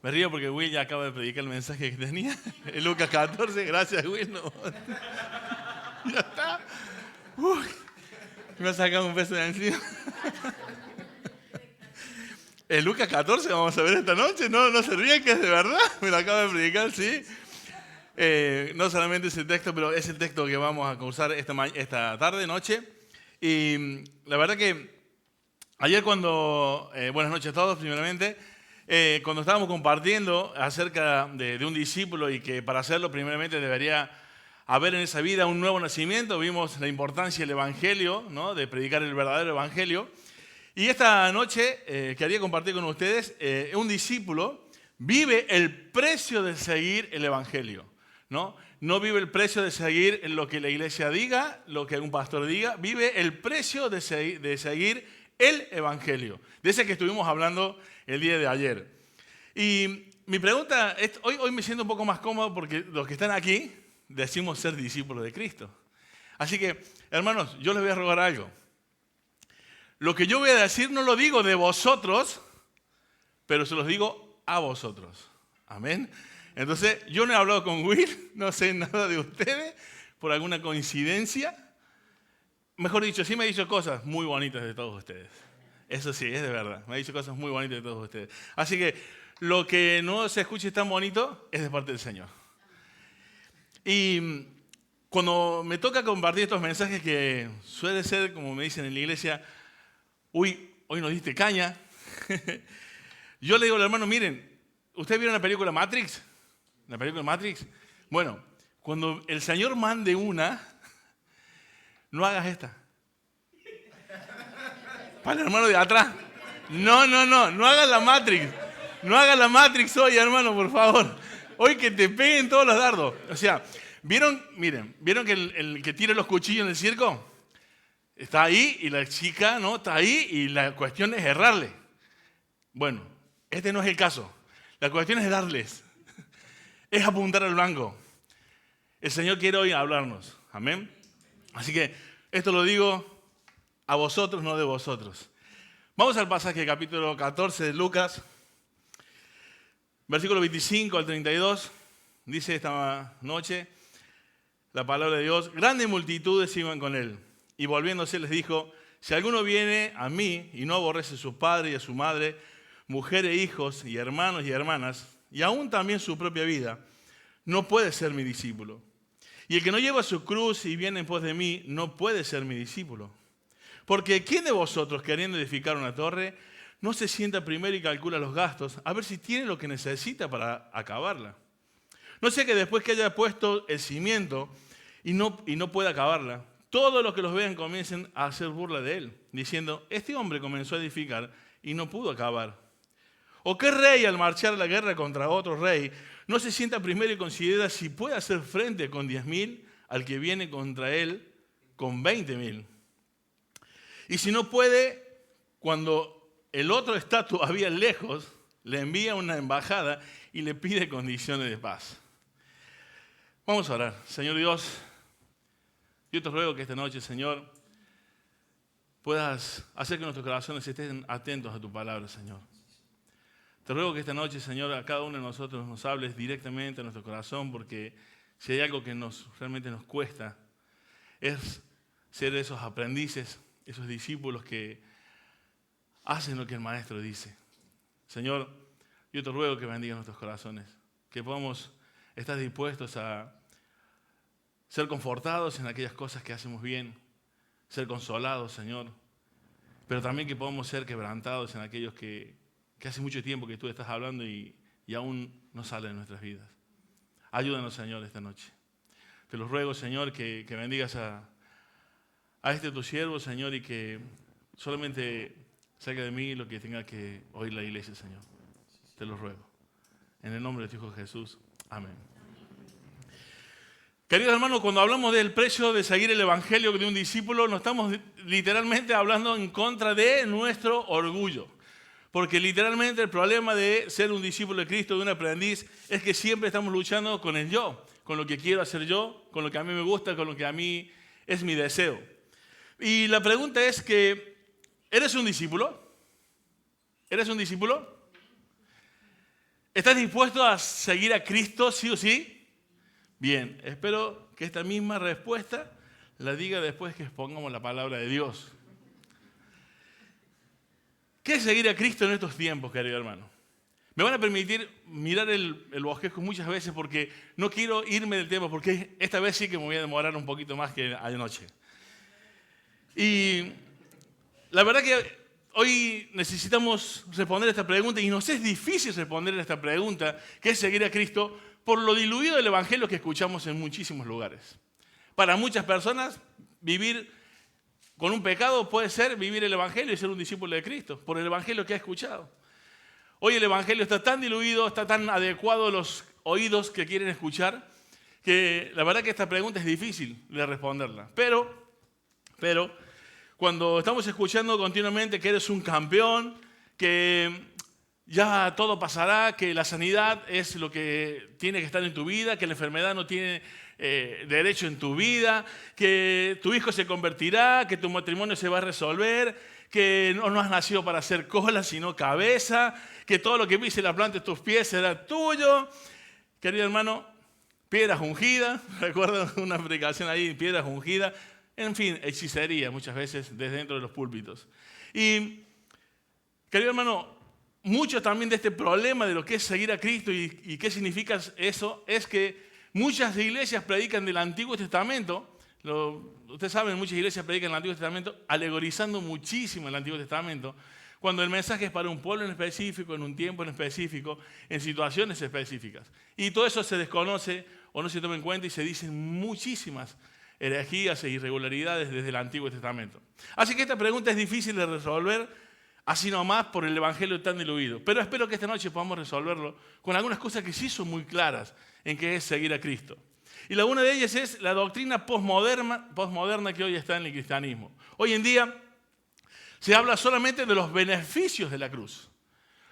Me río porque Will ya acaba de predicar el mensaje que tenía. En Lucas 14, gracias Will. No. Ya está. Uy, me ha sacado un beso de encima. En Lucas 14 vamos a ver esta noche. No se ríen que es de verdad. Me lo acaba de predicar, sí. No solamente es el texto, pero es el texto que vamos a cursar esta tarde, noche. Y la verdad que ayer cuando, buenas noches a todos primeramente, cuando estábamos compartiendo acerca de un discípulo y que para hacerlo primeramente debería haber en esa vida un nuevo nacimiento, vimos la importancia del Evangelio, ¿no? De predicar el verdadero Evangelio. Y esta noche quería compartir con ustedes, un discípulo vive el precio de seguir el Evangelio, ¿no? No vive el precio de seguir lo que la iglesia diga, lo que un pastor diga, vive el precio de seguir el Evangelio, de ese que estuvimos hablando el día de ayer. Y mi pregunta, hoy me siento un poco más cómodo porque los que están aquí decimos ser discípulos de Cristo. Así que, hermanos, yo les voy a rogar algo. Lo que yo voy a decir no lo digo de vosotros, pero se los digo a vosotros. Amén. Entonces, yo no he hablado con Will, no sé nada de ustedes, por alguna coincidencia. Mejor dicho, sí me ha dicho cosas muy bonitas de todos ustedes. Eso sí, es de verdad. Me ha dicho cosas muy bonitas de todos ustedes. Así que lo que no se escuche tan bonito es de parte del Señor. Y cuando me toca compartir estos mensajes que suele ser, como me dicen en la iglesia, uy, hoy nos diste caña. Yo le digo al hermano, miren, ¿ustedes vieron la película Matrix? ¿La película Matrix? Bueno, cuando el Señor mande una, no hagas esta. Para el hermano de atrás. No hagas la Matrix. No hagas la Matrix hoy, hermano, por favor. Hoy que te peguen todos los dardos. O sea, ¿vieron que el que tira los cuchillos en el circo? Está ahí y la chica, ¿no? Está ahí y la cuestión es errarle. Bueno, este no es el caso. La cuestión es darles. Es apuntar al blanco. El Señor quiere hoy hablarnos. Amén. Así que esto lo digo a vosotros, no de vosotros. Vamos al pasaje capítulo 14 de Lucas, versículo 25 al 32. Dice esta noche la palabra de Dios: grandes multitudes iban con él. Y volviéndose les dijo: si alguno viene a mí y no aborrece a su padre y a su madre, mujer e hijos y hermanos y hermanas, y aún también su propia vida, no puede ser mi discípulo. Y el que no lleva su cruz y viene en pos de mí, no puede ser mi discípulo. Porque ¿quién de vosotros, queriendo edificar una torre, no se sienta primero y calcula los gastos, a ver si tiene lo que necesita para acabarla? No sea que después que haya puesto el cimiento y no pueda acabarla, todos los que los vean comiencen a hacer burla de él, diciendo: este hombre comenzó a edificar y no pudo acabar. ¿O qué rey, al marchar a la guerra contra otro rey, no se sienta primero y considera si puede hacer frente con 10.000 al que viene contra él con 20.000? Y si no puede, cuando el otro está todavía lejos, le envía una embajada y le pide condiciones de paz. Vamos a orar. Señor Dios, yo te ruego que esta noche, Señor, puedas hacer que nuestros corazones estén atentos a tu palabra, Señor. Te ruego que esta noche, Señor, a cada uno de nosotros nos hables directamente a nuestro corazón, porque si hay algo que realmente nos cuesta, es ser esos aprendices, esos discípulos que hacen lo que el Maestro dice. Señor, yo te ruego que bendigas nuestros corazones, que podamos estar dispuestos a ser confortados en aquellas cosas que hacemos bien, ser consolados, Señor, pero también que podamos ser quebrantados en aquellos que hace mucho tiempo que tú estás hablando y aún no sale de nuestras vidas. Ayúdanos, Señor, esta noche. Te lo ruego, Señor, que bendigas a este tu siervo, Señor, y que solamente salga de mí lo que tenga que oír la iglesia, Señor. Te lo ruego. En el nombre de tu Hijo Jesús. Amén. Queridos hermanos, cuando hablamos del precio de seguir el Evangelio de un discípulo, no estamos literalmente hablando en contra de nuestro orgullo. Porque literalmente el problema de ser un discípulo de Cristo, de un aprendiz, es que siempre estamos luchando con el yo, con lo que quiero hacer yo, con lo que a mí me gusta, con lo que a mí es mi deseo. Y la pregunta es que, ¿eres un discípulo? ¿Eres un discípulo? ¿Estás dispuesto a seguir a Cristo, sí o sí? Bien, espero que esta misma respuesta la diga después que expongamos la palabra de Dios. ¿Qué es seguir a Cristo en estos tiempos, querido hermano? Me van a permitir mirar el bosquejo muchas veces porque no quiero irme del tema, porque esta vez sí que me voy a demorar un poquito más que anoche. Y la verdad que hoy necesitamos responder a esta pregunta y nos es difícil responder a esta pregunta, que es seguir a Cristo, por lo diluido del evangelio que escuchamos en muchísimos lugares. Para muchas personas, vivir con un pecado puede ser vivir el evangelio y ser un discípulo de Cristo, por el evangelio que ha escuchado. Hoy el evangelio está tan diluido, está tan adecuado a los oídos que quieren escuchar, que la verdad que esta pregunta es difícil de responderla. Pero cuando estamos escuchando continuamente que eres un campeón, que ya todo pasará, que la sanidad es lo que tiene que estar en tu vida, que la enfermedad no tiene derecho en tu vida, que tu hijo se convertirá, que tu matrimonio se va a resolver, que no has nacido para hacer cola sino cabeza, que todo lo que pise la planta de tus pies será tuyo. Querido hermano, piedras ungidas, recuerdo una predicación ahí, piedras ungidas, en fin, hechicería muchas veces desde dentro de los púlpitos. Y, querido hermano, mucho también de este problema de lo que es seguir a Cristo y qué significa eso, es que muchas iglesias predican del Antiguo Testamento. Ustedes saben, muchas iglesias predican el Antiguo Testamento alegorizando muchísimo el Antiguo Testamento, cuando el mensaje es para un pueblo en específico, en un tiempo en específico, en situaciones específicas. Y todo eso se desconoce o no se toma en cuenta y se dicen muchísimas herejías e irregularidades desde el Antiguo Testamento. Así que esta pregunta es difícil de resolver así nomás por el evangelio tan diluido. Pero espero que esta noche podamos resolverlo con algunas cosas que sí son muy claras en qué es seguir a Cristo. Y la una de ellas es la doctrina posmoderna que hoy está en el cristianismo. Hoy en día se habla solamente de los beneficios de la cruz.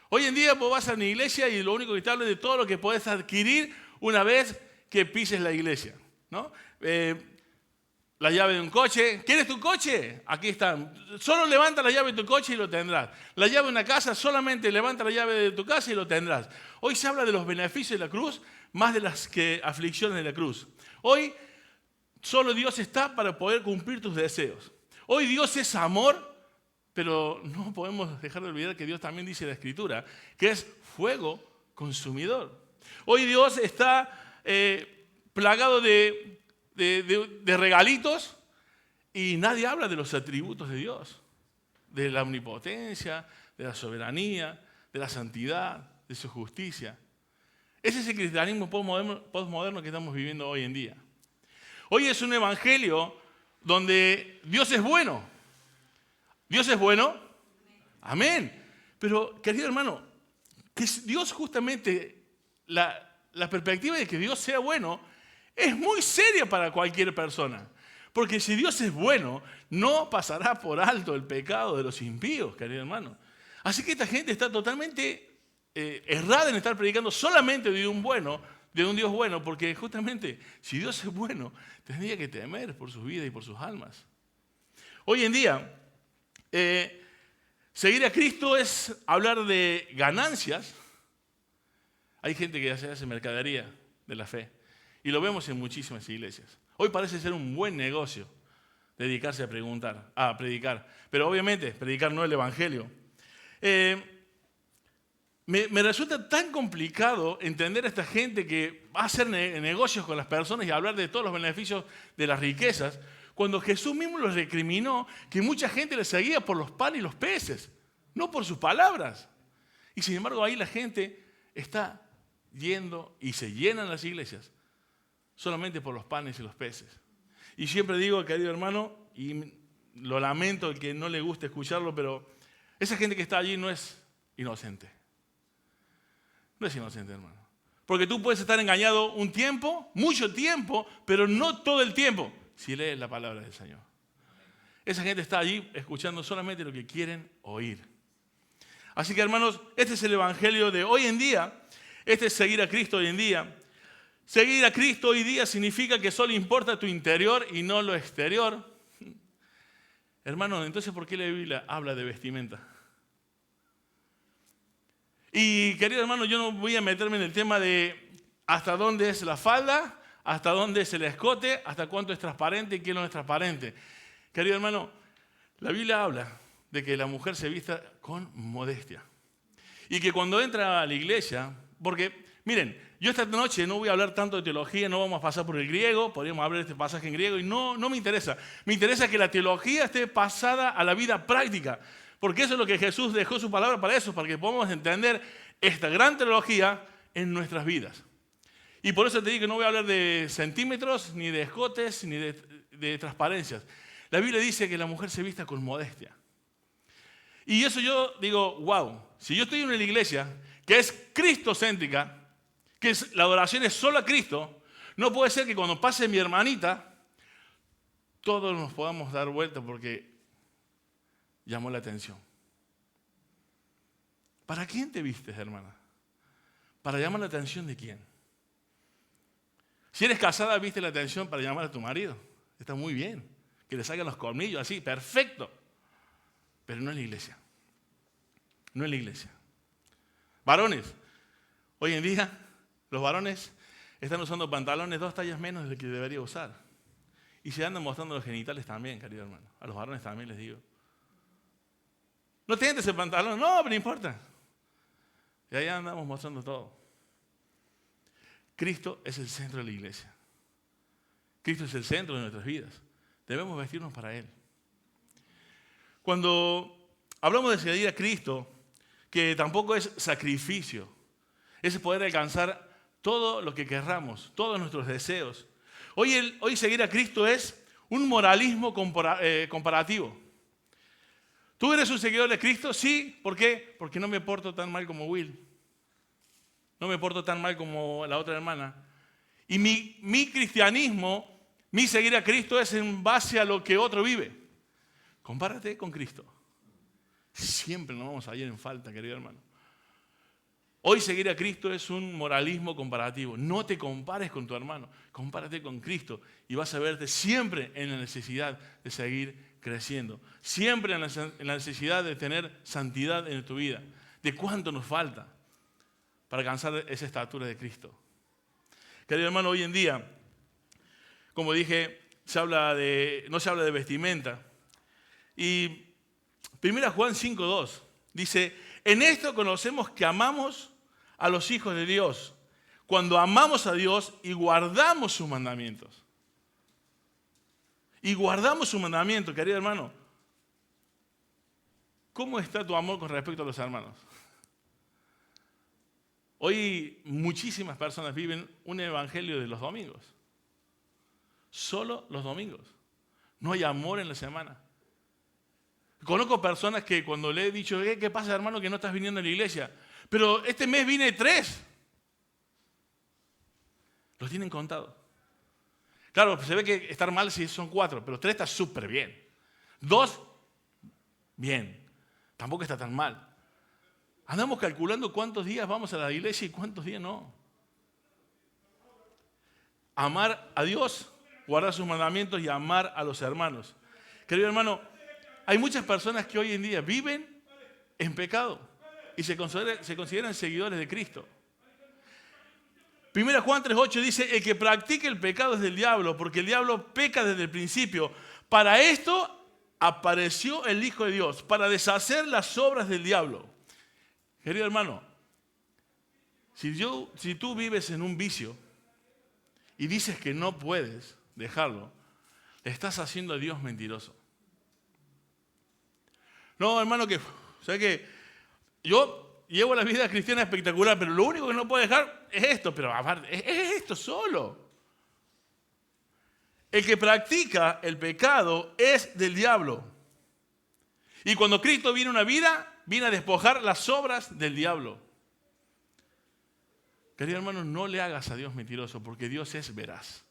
Hoy en día vos vas a una iglesia y lo único que te habla es de todo lo que podés adquirir una vez que pises la iglesia, ¿no? La llave de un coche. ¿Quieres tu coche? Aquí está. Solo levanta la llave de tu coche y lo tendrás. La llave de una casa, solamente levanta la llave de tu casa y lo tendrás. Hoy se habla de los beneficios de la cruz más de las aflicciones de la cruz. Hoy solo Dios está para poder cumplir tus deseos. Hoy Dios es amor, pero no podemos dejar de olvidar que Dios también dice en la Escritura que es fuego consumidor. Hoy Dios está plagado de regalitos y nadie habla de los atributos de Dios, de la omnipotencia, de la soberanía, de la santidad, de su justicia. Ese es el cristianismo postmoderno que estamos viviendo hoy en día. Hoy es un evangelio donde Dios es bueno. ¿Dios es bueno? Amén. Pero, querido hermano, que Dios justamente, la perspectiva de que Dios sea bueno es muy seria para cualquier persona. Porque si Dios es bueno, no pasará por alto el pecado de los impíos, querido hermano. Así que esta gente está totalmente errada en estar predicando solamente de un Dios bueno, porque justamente si Dios es bueno, tendría que temer por sus vidas y por sus almas. Hoy en día, seguir a Cristo es hablar de ganancias. Hay gente que hace mercadería de la fe. Y lo vemos en muchísimas iglesias. Hoy parece ser un buen negocio dedicarse a predicar. Pero obviamente, predicar no el evangelio. Me resulta tan complicado entender a esta gente que va a hacer negocios con las personas y hablar de todos los beneficios de las riquezas, cuando Jesús mismo los recriminó que mucha gente le seguía por los panes y los peces, no por sus palabras. Y sin embargo ahí la gente está yendo y se llenan las iglesias solamente por los panes y los peces. Y siempre digo, querido hermano, y lo lamento el que no le guste escucharlo, pero esa gente que está allí no es inocente. No es inocente, hermano. Porque tú puedes estar engañado un tiempo, mucho tiempo, pero no todo el tiempo, si lees la palabra del Señor. Esa gente está allí escuchando solamente lo que quieren oír. Así que, hermanos, este es el evangelio de hoy en día. Este es seguir a Cristo hoy en día. Seguir a Cristo hoy día significa que solo importa tu interior y no lo exterior. Hermano, entonces, ¿por qué la Biblia habla de vestimenta? Y querido hermano, yo no voy a meterme en el tema de hasta dónde es la falda, hasta dónde es el escote, hasta cuánto es transparente y qué no es transparente. Querido hermano, la Biblia habla de que la mujer se vista con modestia. Y que cuando entra a la iglesia, porque miren, yo esta noche no voy a hablar tanto de teología, no vamos a pasar por el griego, podríamos hablar de este pasaje en griego y no me interesa. Me interesa que la teología esté pasada a la vida práctica, porque eso es lo que Jesús dejó su palabra para eso, para que podamos entender esta gran teología en nuestras vidas. Y por eso te digo que no voy a hablar de centímetros, ni de escotes, ni de transparencias. La Biblia dice que la mujer se vista con modestia. Y eso yo digo, wow, si yo estoy en una iglesia que es cristocéntrica, que la adoración es solo a Cristo, no puede ser que cuando pase mi hermanita, todos nos podamos dar vuelta porque llamó la atención. ¿Para quién te vistes, hermana? ¿Para llamar la atención de quién? Si eres casada, viste la atención para llamar a tu marido. Está muy bien. Que le salgan los colmillos así, perfecto. Pero no en la iglesia. No en la iglesia. Varones, hoy en día los varones están usando pantalones 2 tallas menos de lo que debería usar. Y se andan mostrando los genitales también, querido hermano. A los varones también les digo. No te entres el pantalón, no, pero no importa. Y ahí andamos mostrando todo. Cristo es el centro de la iglesia. Cristo es el centro de nuestras vidas. Debemos vestirnos para Él. Cuando hablamos de seguir a Cristo, que tampoco es sacrificio, es poder alcanzar todo lo que querramos, todos nuestros deseos. Hoy seguir a Cristo es un moralismo comparativo. ¿Tú eres un seguidor de Cristo? Sí. ¿Por qué? Porque no me porto tan mal como Will. No me porto tan mal como la otra hermana. Y mi cristianismo, mi seguir a Cristo es en base a lo que otro vive. Compárate con Cristo. Siempre nos vamos a ir en falta, querido hermano. Hoy seguir a Cristo es un moralismo comparativo. No te compares con tu hermano, compárate con Cristo y vas a verte siempre en la necesidad de seguir creciendo. Siempre en la necesidad de tener santidad en tu vida. De cuánto nos falta para alcanzar esa estatura de Cristo. Querido hermano, hoy en día, como dije, no se habla de vestimenta. Y 1 Juan 5:2 dice, en esto conocemos que amamos a los hijos de Dios, cuando amamos a Dios y guardamos sus mandamientos. Y guardamos sus mandamientos, querido hermano. ¿Cómo está tu amor con respecto a los hermanos? Hoy muchísimas personas viven un evangelio de los domingos. Solo los domingos. No hay amor en la semana. Conozco personas que cuando le he dicho, ¿qué pasa, hermano, que no estás viniendo a la iglesia? Pero este mes vine 3. Los tienen contados. Claro, se ve que estar mal si son 4, pero 3 está súper bien. 2, bien. Tampoco está tan mal. Andamos calculando cuántos días vamos a la iglesia y cuántos días no. Amar a Dios, guardar sus mandamientos y amar a los hermanos. Querido hermano, hay muchas personas que hoy en día viven en pecado y se consideran seguidores de Cristo. 1 Juan 3:8 dice, el que practique el pecado es del diablo, porque el diablo peca desde el principio. Para esto apareció el Hijo de Dios, para deshacer las obras del diablo. Querido hermano, si tú vives en un vicio y dices que no puedes dejarlo, le estás haciendo a Dios mentiroso. No, hermano, ¿sabes qué? Yo llevo la vida cristiana espectacular, pero lo único que no puedo dejar es esto. Pero aparte, es esto solo. El que practica el pecado es del diablo. Y cuando Cristo viene a una vida, viene a despojar las obras del diablo. Querido hermano, no le hagas a Dios mentiroso, porque Dios es veraz.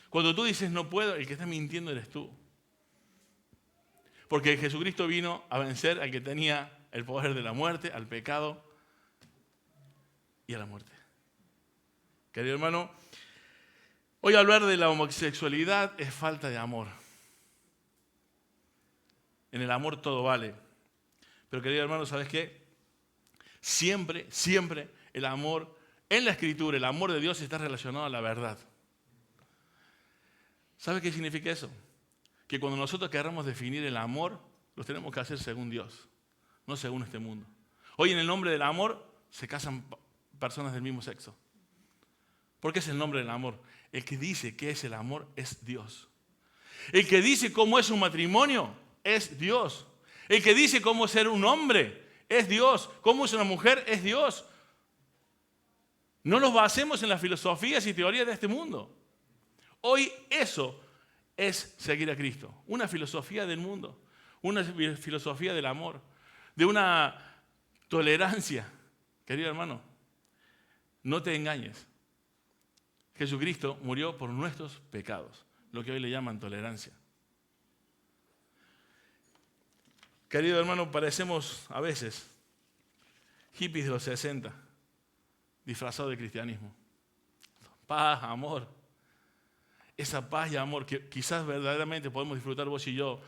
Cuando tú dices no puedo, el que está mintiendo eres tú. Porque Jesucristo vino a vencer al que tenía el poder de la muerte, al pecado y a la muerte. Querido hermano, hoy hablar de la homosexualidad es falta de amor. En el amor todo vale. Pero querido hermano, ¿sabes qué? Siempre, siempre el amor en la Escritura, el amor de Dios está relacionado a la verdad. ¿Sabe qué significa eso? Que cuando nosotros queramos definir el amor, lo tenemos que hacer según Dios, no según este mundo. Hoy en el nombre del amor se casan personas del mismo sexo. ¿Por qué es el nombre del amor? El que dice qué es el amor es Dios. El que dice cómo es un matrimonio es Dios. El que dice cómo es ser un hombre es Dios. Cómo es una mujer es Dios. No nos basemos en las filosofías y teorías de este mundo. Hoy eso es seguir a Cristo. Una filosofía del mundo. Una filosofía del amor. De una tolerancia. Querido hermano, no te engañes. Jesucristo murió por nuestros pecados. Lo que hoy le llaman tolerancia. Querido hermano, parecemos a veces hippies de los 60, disfrazados de cristianismo. Paz, amor. Esa paz y amor que quizás verdaderamente podemos disfrutar vos y yo,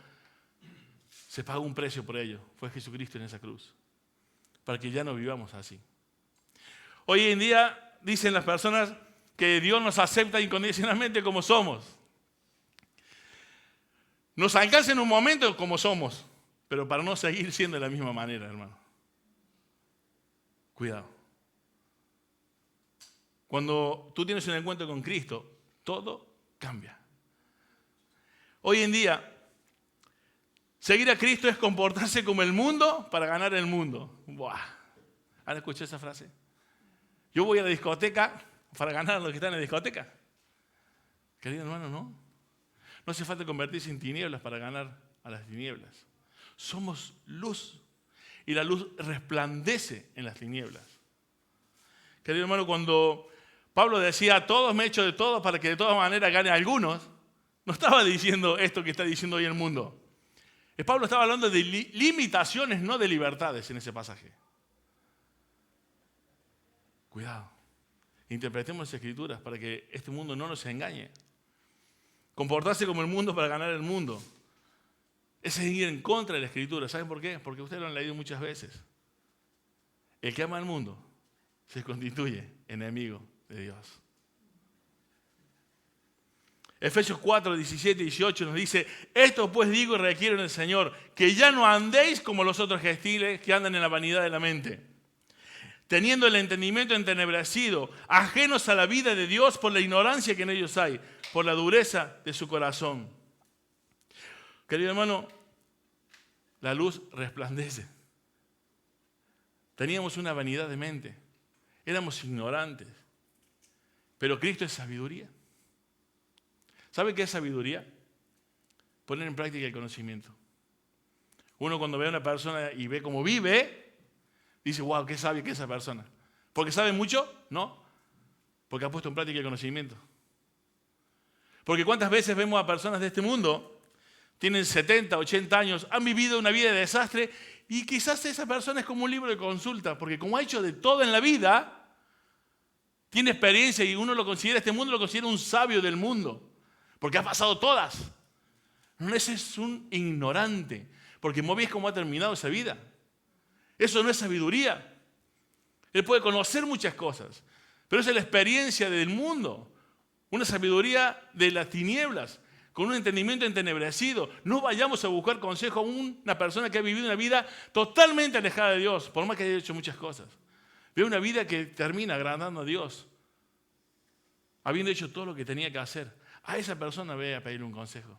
se pagó un precio por ello. Fue Jesucristo en esa cruz. Para que ya no vivamos así. Hoy en día dicen las personas que Dios nos acepta incondicionalmente como somos. Nos alcanza en un momento como somos, pero para no seguir siendo de la misma manera, hermano. Cuidado. Cuando tú tienes un encuentro con Cristo, todo cambia. Hoy en día, seguir a Cristo es comportarse como el mundo para ganar el mundo. Buah. ¿Han escuchado esa frase? Yo voy a la discoteca para ganar a los que están en la discoteca. Querido hermano, no. No hace falta convertirse en tinieblas para ganar a las tinieblas. Somos luz. Y la luz resplandece en las tinieblas. Querido hermano, cuando Pablo decía, todos me he hecho de todo para que de todas maneras gane a algunos, no estaba diciendo esto que está diciendo hoy el mundo. Pablo estaba hablando de limitaciones, no de libertades en ese pasaje. Cuidado. Interpretemos las Escrituras para que este mundo no nos engañe. Comportarse como el mundo para ganar el mundo es ir en contra de la Escritura. ¿Saben por qué? Porque ustedes lo han leído muchas veces. El que ama al mundo se constituye enemigo de Dios. Efesios 4, 17 y 18 nos dice, esto pues digo y requiero en el Señor, que ya no andéis como los otros gentiles que andan en la vanidad de la mente, teniendo el entendimiento entenebrecido, ajenos a la vida de Dios por la ignorancia que en ellos hay, por la dureza de su corazón. Querido hermano, la luz resplandece. Teníamos una vanidad de mente, éramos ignorantes, pero Cristo es sabiduría. ¿Sabe qué es sabiduría? Poner en práctica el conocimiento. Uno cuando ve a una persona y ve cómo vive, dice, wow, qué sabia que es esa persona. ¿Porque sabe mucho? No. Porque ha puesto en práctica el conocimiento. Porque cuántas veces vemos a personas de este mundo, tienen 70, 80 años, han vivido una vida de desastre y quizás esa persona es como un libro de consulta, porque como ha hecho de todo en la vida, tiene experiencia y uno lo considera, este mundo lo considera un sabio del mundo. Porque ha pasado todas. No, ese es un ignorante. Porque no ves cómo ha terminado esa vida. Eso no es sabiduría. Él puede conocer muchas cosas. Pero esa es la experiencia del mundo. Una sabiduría de las tinieblas. Con un entendimiento entenebrecido. No vayamos a buscar consejo a una persona que ha vivido una vida totalmente alejada de Dios. Por más que haya hecho muchas cosas. Ve una vida que termina agradando a Dios. Habiendo hecho todo lo que tenía que hacer. A esa persona ve a pedirle un consejo.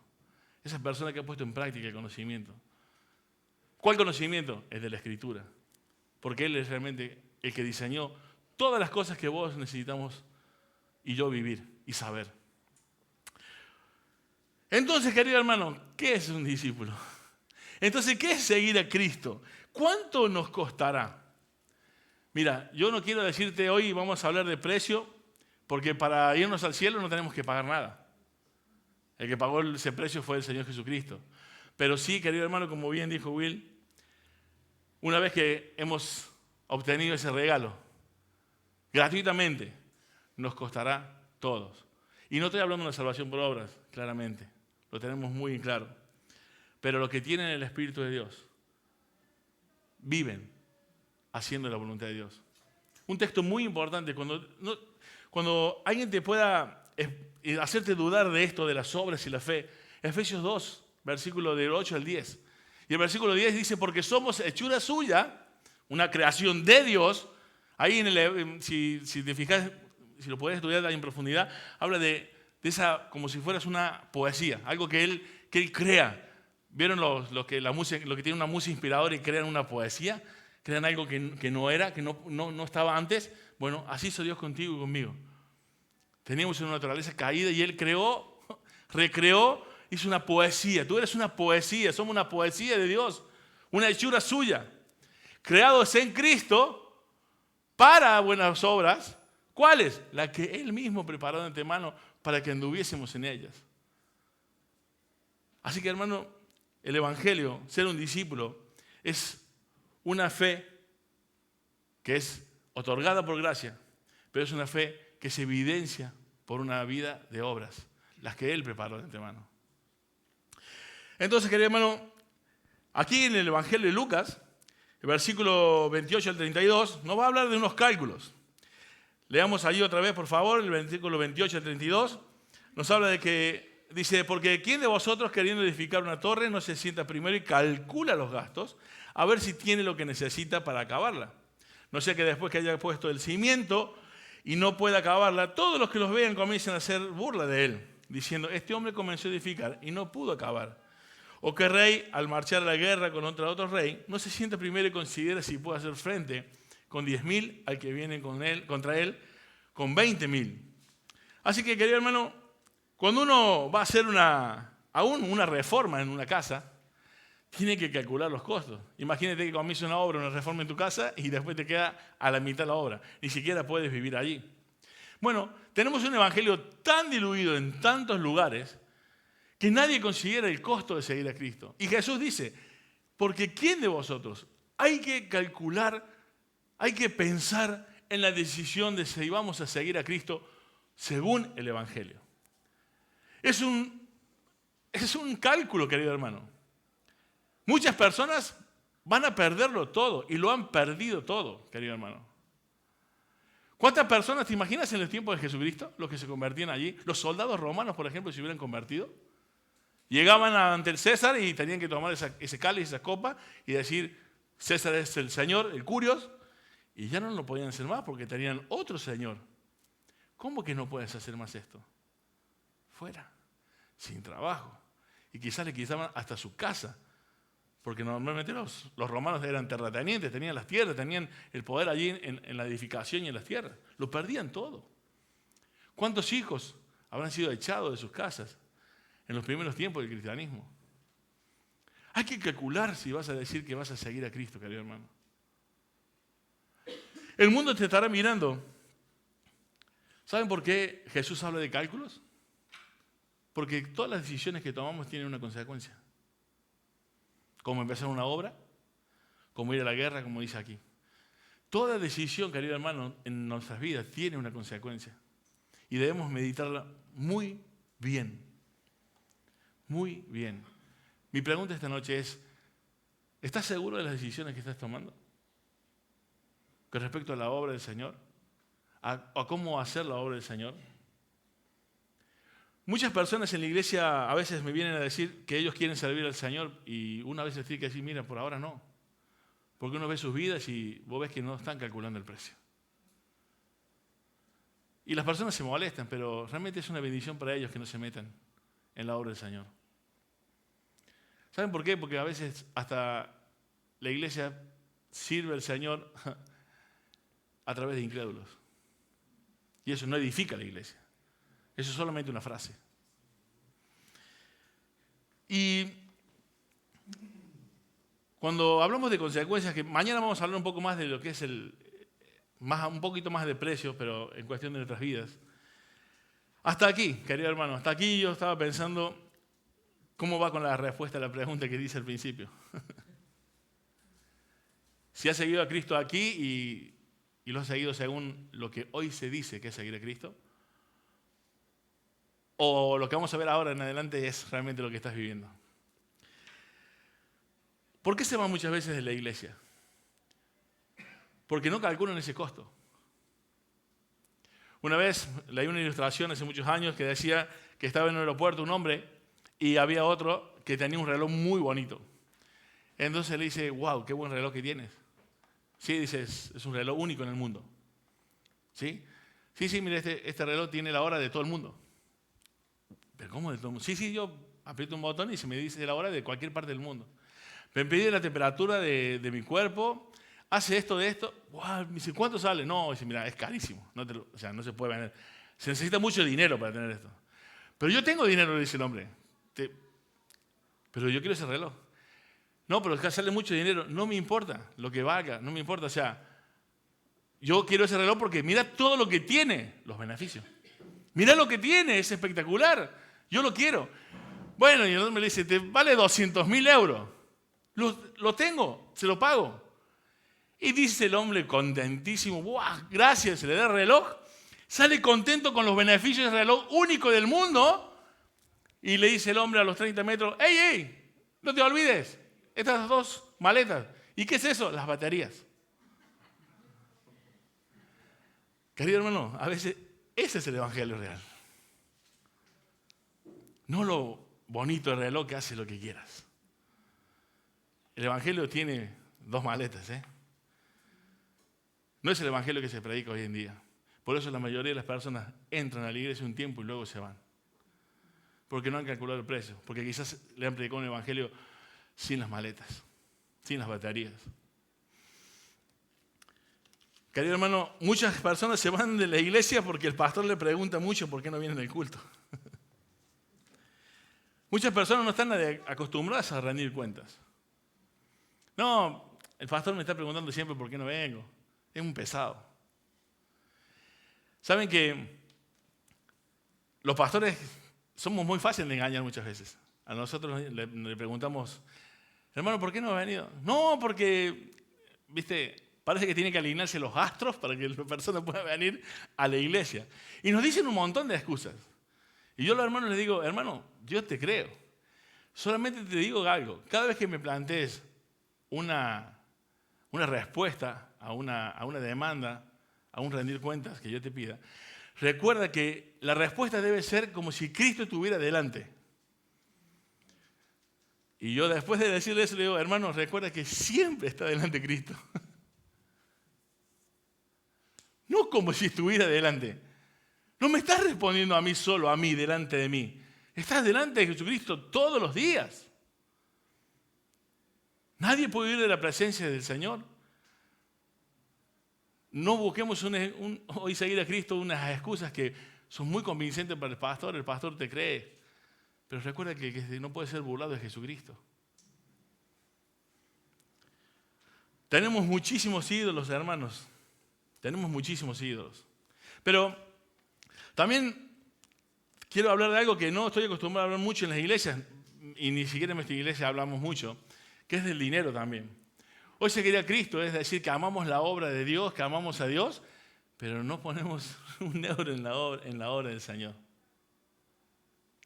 Esa persona que ha puesto en práctica el conocimiento. ¿Cuál conocimiento? El de la Escritura. Porque Él es realmente el que diseñó todas las cosas que vos necesitamos y yo vivir y saber. Entonces, querido hermano, ¿qué es un discípulo? Entonces, ¿qué es seguir a Cristo? ¿Cuánto nos costará? Mira, yo no quiero decirte hoy vamos a hablar de precio, porque para irnos al cielo no tenemos que pagar nada. El que pagó ese precio fue el Señor Jesucristo. Pero sí, querido hermano, como bien dijo Will, una vez que hemos obtenido ese regalo, gratuitamente, nos costará todos. Y no estoy hablando de una salvación por obras, claramente. Lo tenemos muy claro. Pero los que tienen el Espíritu de Dios, viven haciendo la voluntad de Dios. Un texto muy importante. Cuando alguien te pueda hacerte dudar de esto, de las obras y la fe, Efesios 2, versículo del 8 al 10. Y el versículo 10 dice, porque somos hechura suya, una creación de Dios. Ahí, si te fijas, si lo puedes estudiar en profundidad, habla de esa, como si fueras una poesía, algo que él crea. ¿Vieron lo que tiene una música inspiradora y crean una poesía? Crean algo que no era, que no estaba antes. Bueno, así hizo Dios contigo y conmigo. Teníamos una naturaleza caída y Él creó, recreó, hizo una poesía. Tú eres una poesía, somos una poesía de Dios, una hechura suya. Creados en Cristo para buenas obras. ¿Cuáles? Las que Él mismo preparó de antemano para que anduviésemos en ellas. Así que, hermano, el Evangelio, ser un discípulo, es una fe que es otorgada por gracia, pero es una fe que se evidencia por una vida de obras, las que Él preparó de antemano. Entonces, querido hermano, aquí en el Evangelio de Lucas, el versículo 28 al 32, nos va a hablar de unos cálculos. Leamos allí otra vez, por favor, el versículo 28 al 32. Nos habla de que, dice, porque ¿quién de vosotros queriendo edificar una torre no se sienta primero y calcula los gastos a ver si tiene lo que necesita para acabarla? No sea que después que haya puesto el cimiento y no pueda acabarla, todos los que los vean comiencen a hacer burla de él, diciendo, este hombre comenzó a edificar y no pudo acabar. O que rey, al marchar a la guerra contra otro rey, no se sienta primero y considera si puede hacer frente con 10.000 al que viene contra él con 20.000. Así que, querido hermano, cuando uno va a hacer aún una reforma en una casa, tiene que calcular los costos. Imagínate que comienza una obra, una reforma en tu casa y después te queda a la mitad la obra. Ni siquiera puedes vivir allí. Bueno, tenemos un evangelio tan diluido en tantos lugares que nadie considera el costo de seguir a Cristo. Y Jesús dice, porque ¿quién de vosotros? Hay que calcular, hay que pensar en la decisión de si vamos a seguir a Cristo según el evangelio. Es un cálculo, querido hermano. Muchas personas van a perderlo todo y lo han perdido todo, querido hermano. ¿Cuántas personas te imaginas en el tiempo de Jesucristo, los que se convertían allí? Los soldados romanos, por ejemplo, se hubieran convertido. Llegaban ante el César y tenían que tomar ese cáliz, esa copa y decir, César es el Señor, el Curios, y ya no lo podían hacer más porque tenían otro Señor. ¿Cómo que no puedes hacer más esto? Fuera, sin trabajo. Y quizás le quitaban hasta su casa. Porque normalmente los romanos eran terratenientes, tenían las tierras, tenían el poder allí en la edificación y en las tierras. Lo perdían todo. ¿Cuántos hijos habrán sido echados de sus casas en los primeros tiempos del cristianismo? Hay que calcular si vas a decir que vas a seguir a Cristo, querido hermano. El mundo te estará mirando. ¿Saben por qué Jesús habla de cálculos? Porque todas las decisiones que tomamos tienen una consecuencia. Como empezar una obra, como ir a la guerra, como dice aquí. Toda decisión, querido hermano, en nuestras vidas tiene una consecuencia. Y debemos meditarla muy bien. Muy bien. Mi pregunta esta noche es, ¿estás seguro de las decisiones que estás tomando? Con respecto a la obra del Señor, a cómo hacer la obra del Señor. Muchas personas en la iglesia a veces me vienen a decir que ellos quieren servir al Señor y una vez les tiene que decir, mira, por ahora no. Porque uno ve sus vidas y vos ves que no están calculando el precio. Y las personas se molestan, pero realmente es una bendición para ellos que no se metan en la obra del Señor. ¿Saben por qué? Porque a veces hasta la iglesia sirve al Señor a través de incrédulos. Y eso no edifica la iglesia. Eso es solamente una frase. Y cuando hablamos de consecuencias, que mañana vamos a hablar un poco más de lo que es un poquito más de precio, pero en cuestión de nuestras vidas. Hasta aquí, querido hermano, hasta aquí yo estaba pensando cómo va con la respuesta a la pregunta que dice al principio. Si has seguido a Cristo aquí y lo has seguido según lo que hoy se dice que es seguir a Cristo, o lo que vamos a ver ahora en adelante es realmente lo que estás viviendo. ¿Por qué se va muchas veces de la iglesia? porque no calculan ese costo. Una vez leí una ilustración hace muchos años que decía que estaba en un aeropuerto un hombre y había otro que tenía un reloj muy bonito. Entonces le dice, wow, qué buen reloj que tienes. Sí, dice, es un reloj único en el mundo. ¿Sí? Sí, mire, este reloj tiene la hora de todo el mundo. ¿Pero cómo de todo el mundo? Sí, yo aprieto un botón y se me dice la hora de cualquier parte del mundo. Me pide la temperatura de mi cuerpo, hace esto de esto. Wow, me dice, ¿cuánto sale? No, dice, mira, es carísimo. O sea, no se puede vender. Se necesita mucho dinero para tener esto. Pero yo tengo dinero, le dice el hombre. Pero yo quiero ese reloj. No, pero es que sale mucho dinero. No me importa lo que valga, no me importa. O sea, yo quiero ese reloj porque mira todo lo que tiene, los beneficios. Mira lo que tiene, es espectacular. Yo lo quiero. Bueno, y el hombre le dice, te vale 200.000 euros. Lo tengo, se lo pago. Y dice el hombre contentísimo, ¡buah! Gracias, se le da el reloj. Sale contento con los beneficios del reloj único del mundo. Y le dice el hombre a los 30 metros, ¡ey! No te olvides, estas 2 maletas. ¿Y qué es eso? Las baterías. Querido hermano, a veces ese es el evangelio real. No lo bonito del reloj que hace lo que quieras. El evangelio tiene 2 maletas, No es el evangelio que se predica hoy en día. Por eso la mayoría de las personas entran a la iglesia un tiempo y luego se van. Porque no han calculado el precio. Porque quizás le han predicado un evangelio sin las maletas, sin las baterías. Querido hermano, muchas personas se van de la iglesia porque el pastor le pregunta mucho por qué no vienen al culto. Muchas personas no están acostumbradas a rendir cuentas. No, el pastor me está preguntando siempre por qué no vengo. Es un pesado. Saben que los pastores somos muy fáciles de engañar muchas veces. A nosotros le preguntamos, hermano, ¿por qué no ha venido? No, porque, parece que tiene que alinearse los astros para que la persona pueda venir a la iglesia. Y nos dicen un montón de excusas. Y yo a los hermanos les digo, hermano, yo te creo. Solamente te digo algo. Cada vez que me plantees una respuesta a una demanda, a un rendir cuentas que yo te pida, recuerda que la respuesta debe ser como si Cristo estuviera delante. Y yo después de decirle eso le digo, hermano, recuerda que siempre está delante Cristo. No como si estuviera delante. No me estás respondiendo a mí solo, a mí, delante de mí. Estás delante de Jesucristo todos los días. Nadie puede huir de la presencia del Señor. No busquemos hoy seguir a Cristo unas excusas que son muy convincentes para el pastor te cree. Pero recuerda que no puede ser burlado de Jesucristo. Tenemos muchísimos ídolos, hermanos. Tenemos muchísimos ídolos. Pero también quiero hablar de algo que no estoy acostumbrado a hablar mucho en las iglesias, y ni siquiera en nuestra iglesia hablamos mucho, que es del dinero también. Hoy seguir a Cristo es decir que amamos la obra de Dios, que amamos a Dios, pero no ponemos un euro en la obra del Señor.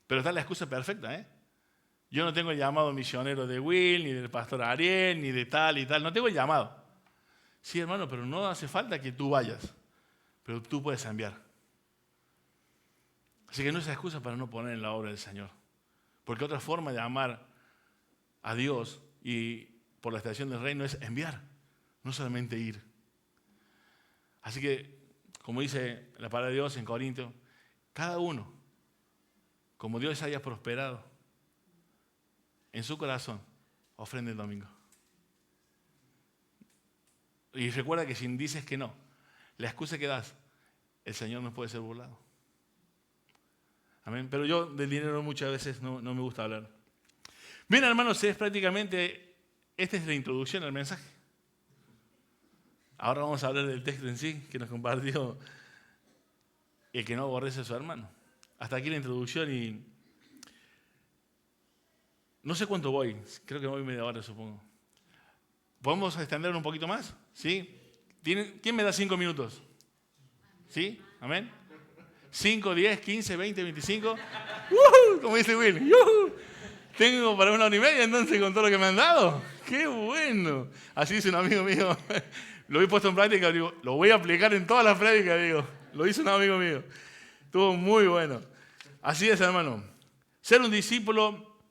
Pero está la excusa perfecta, Yo no tengo el llamado misionero de Will, ni del pastor Ariel, ni de tal y tal. No tengo el llamado. Sí, hermano, pero no hace falta que tú vayas. Pero tú puedes enviar. Así que no es excusa para no poner en la obra del Señor. Porque otra forma de amar a Dios y por la estación del reino es enviar, no solamente ir. Así que, como dice la palabra de Dios en Corintios, cada uno, como Dios haya prosperado en su corazón, ofrende el domingo. Y recuerda que si dices que no, la excusa que das, el Señor no puede ser burlado. Amén. Pero yo del dinero muchas veces no me gusta hablar. Bien, hermanos, esta es la introducción al mensaje. Ahora vamos a hablar del texto en sí que nos compartió el que no aborrece a su hermano. Hasta aquí la introducción y no sé cuánto voy, creo que voy media hora, supongo. ¿Podemos extender un poquito más? ¿Sí? ¿Quién me da 5 minutos? ¿Sí? ¿Amén? 5, 10, 15, 20, 25. Como dice Will. Tengo para 1 hora y media entonces con todo lo que me han dado. ¡Qué bueno! Así dice un amigo mío. Lo he puesto en práctica, digo, lo voy a aplicar en todas las prácticas, digo. Lo hizo un amigo mío. Estuvo muy bueno. Así es, hermano. Ser un discípulo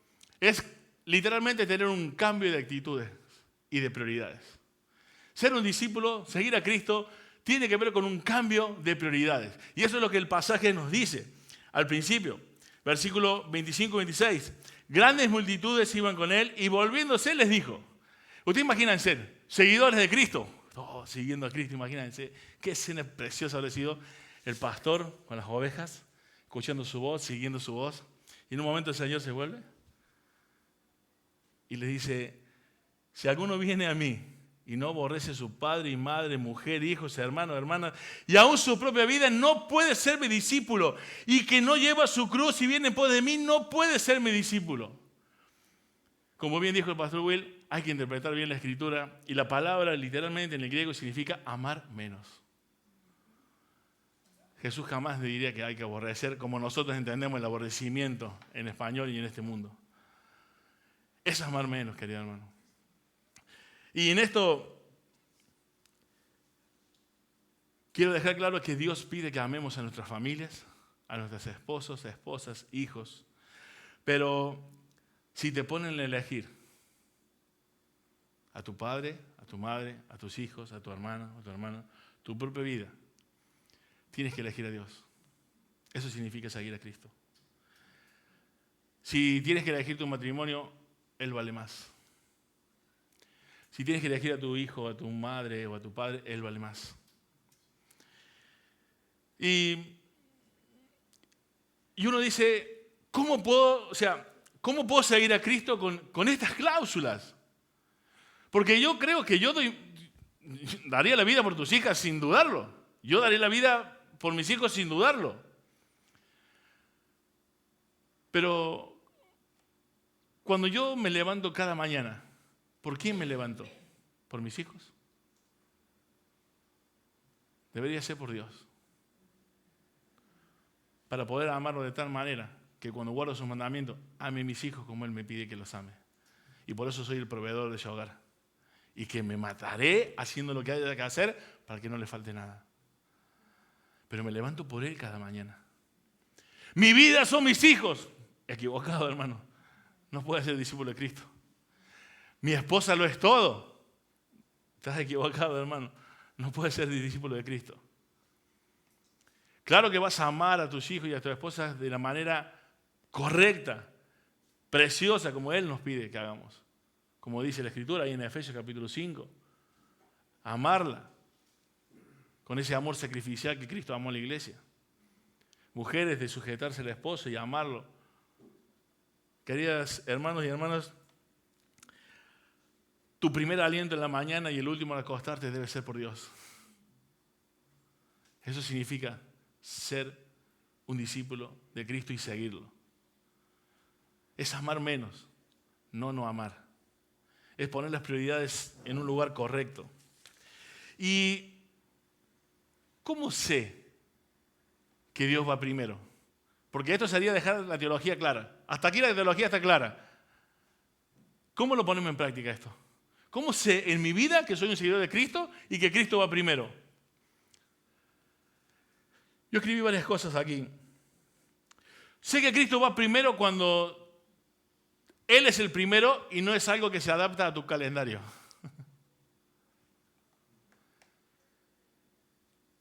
es literalmente tener un cambio de actitudes y de prioridades. Ser un discípulo, seguir a Cristo, tiene que ver con un cambio de prioridades. Y eso es lo que el pasaje nos dice al principio. Versículo 25-26. Grandes multitudes iban con él y volviéndose les dijo. Ustedes imagínense, seguidores de Cristo. Oh, siguiendo a Cristo, imagínense. Qué escena preciosa habrá sido el pastor con las ovejas, escuchando su voz, siguiendo su voz. Y en un momento el Señor se vuelve y le dice, si alguno viene a mí y no aborrece a su padre y madre, mujer, hijos, hermanos, hermanas, y aún su propia vida, no puede ser mi discípulo. Y que no lleva su cruz y viene en pos de mí, no puede ser mi discípulo. Como bien dijo el pastor Will, hay que interpretar bien la Escritura. Y la palabra literalmente en el griego significa amar menos. Jesús jamás diría que hay que aborrecer como nosotros entendemos el aborrecimiento en español y en este mundo. Es amar menos, querido hermano. Y en esto quiero dejar claro que Dios pide que amemos a nuestras familias, a nuestros esposos, esposas, hijos. Pero si te ponen a elegir a tu padre, a tu madre, a tus hijos, a tu hermana, a tu hermano, tu propia vida, tienes que elegir a Dios. Eso significa seguir a Cristo. Si tienes que elegir tu matrimonio, Él vale más. Si tienes que elegir a tu hijo, a tu madre o a tu padre, Él vale más. Y uno dice, ¿cómo puedo seguir a Cristo con estas cláusulas? Porque yo creo que yo daría la vida por tus hijas sin dudarlo. Yo daría la vida por mis hijos sin dudarlo. Pero cuando yo me levanto cada mañana, ¿por quién me levanto? ¿Por mis hijos? Debería ser por Dios. Para poder amarlo de tal manera que cuando guardo sus mandamientos, ame a mis hijos como Él me pide que los ame. Y por eso soy el proveedor de ese hogar. Y que me mataré haciendo lo que haya que hacer para que no le falte nada. Pero me levanto por Él cada mañana. Mi vida son mis hijos. Equivocado, hermano. No puedes ser discípulo de Cristo. Mi esposa lo es todo. Estás equivocado, hermano. No puedes ser discípulo de Cristo. Claro que vas a amar a tus hijos y a tus esposas de la manera correcta, preciosa, como Él nos pide que hagamos. Como dice la Escritura ahí en Efesios capítulo 5. Amarla con ese amor sacrificial que Cristo amó a la iglesia. Mujeres, de sujetarse al esposo y amarlo. Queridas hermanos y hermanas, tu primer aliento en la mañana y el último al acostarte debe ser por Dios. Eso significa ser un discípulo de Cristo y seguirlo. Es amar menos, no amar. Es poner las prioridades en un lugar correcto. ¿Y cómo sé que Dios va primero? Porque esto sería dejar la teología clara. Hasta aquí la teología está clara. ¿Cómo lo ponemos en práctica esto? ¿Cómo sé en mi vida que soy un seguidor de Cristo y que Cristo va primero? Yo escribí varias cosas aquí. Sé que Cristo va primero cuando Él es el primero y no es algo que se adapta a tu calendario.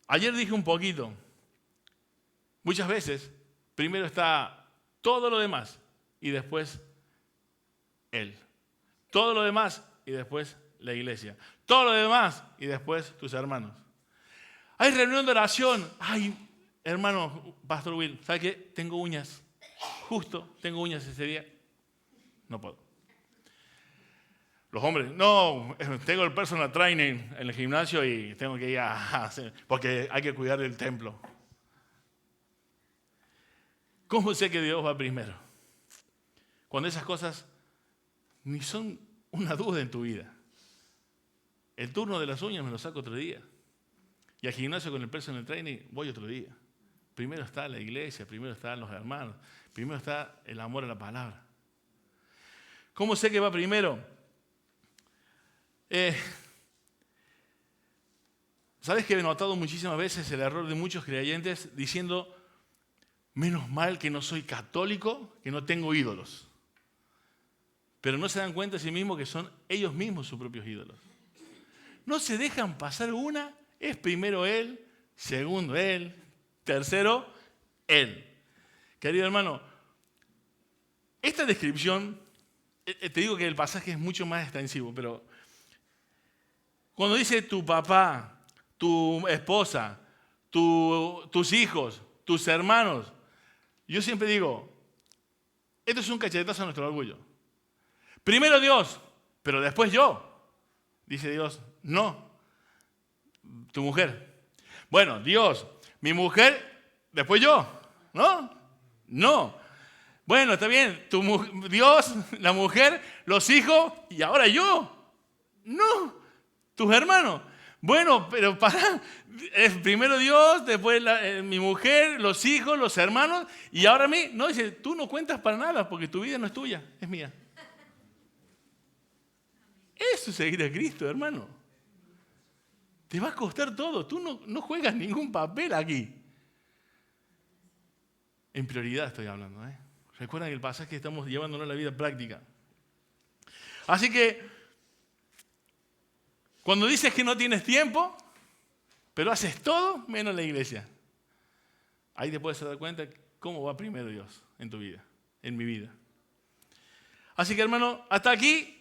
Ayer dije un poquito. Muchas veces, primero está todo lo demás y después Él. Todo lo demás y después la iglesia. Todo lo demás y después tus hermanos. Hay reunión de oración. Ay, hermano, Pastor Will, ¿sabe qué? Tengo uñas. Justo tengo uñas ese día. No puedo. Los hombres, no, tengo el personal training en el gimnasio y tengo que ir a hacer, porque hay que cuidar el templo. ¿Cómo sé que Dios va primero? Cuando esas cosas ni son una duda en tu vida. El turno de las uñas me lo saco otro día. Y al gimnasio con el personal training voy otro día. Primero está la iglesia, primero están los hermanos, primero está el amor a la palabra. ¿Cómo sé que va primero? ¿Sabes que he notado muchísimas veces el error de muchos creyentes diciendo, menos mal que no soy católico, que no tengo ídolos? Pero no se dan cuenta a sí mismos que son ellos mismos sus propios ídolos. No se dejan pasar una, es primero él, segundo él, tercero él. Querido hermano, esta descripción, te digo que el pasaje es mucho más extensivo, pero cuando dice tu papá, tu esposa, tus hijos, tus hermanos, yo siempre digo, esto es un cachetazo a nuestro orgullo. Primero Dios, pero después yo. Dice Dios, no, tu mujer. Bueno, Dios, mi mujer, después yo. ¿No? No. Bueno, está bien, Dios, la mujer, los hijos y ahora yo. No, tus hermanos. Bueno, pero es primero Dios, después mi mujer, los hijos, los hermanos y ahora a mí. No, dice, tú no cuentas para nada porque tu vida no es tuya, es mía. Eso es seguir a Cristo, hermano. Te va a costar todo. Tú no juegas ningún papel aquí. En prioridad estoy hablando. Recuerden que el pasaje que estamos llevándolo a la vida práctica. Así que, cuando dices que no tienes tiempo, pero haces todo menos la iglesia, ahí te puedes dar cuenta cómo va primero Dios en tu vida, en mi vida. Así que, hermano, hasta aquí.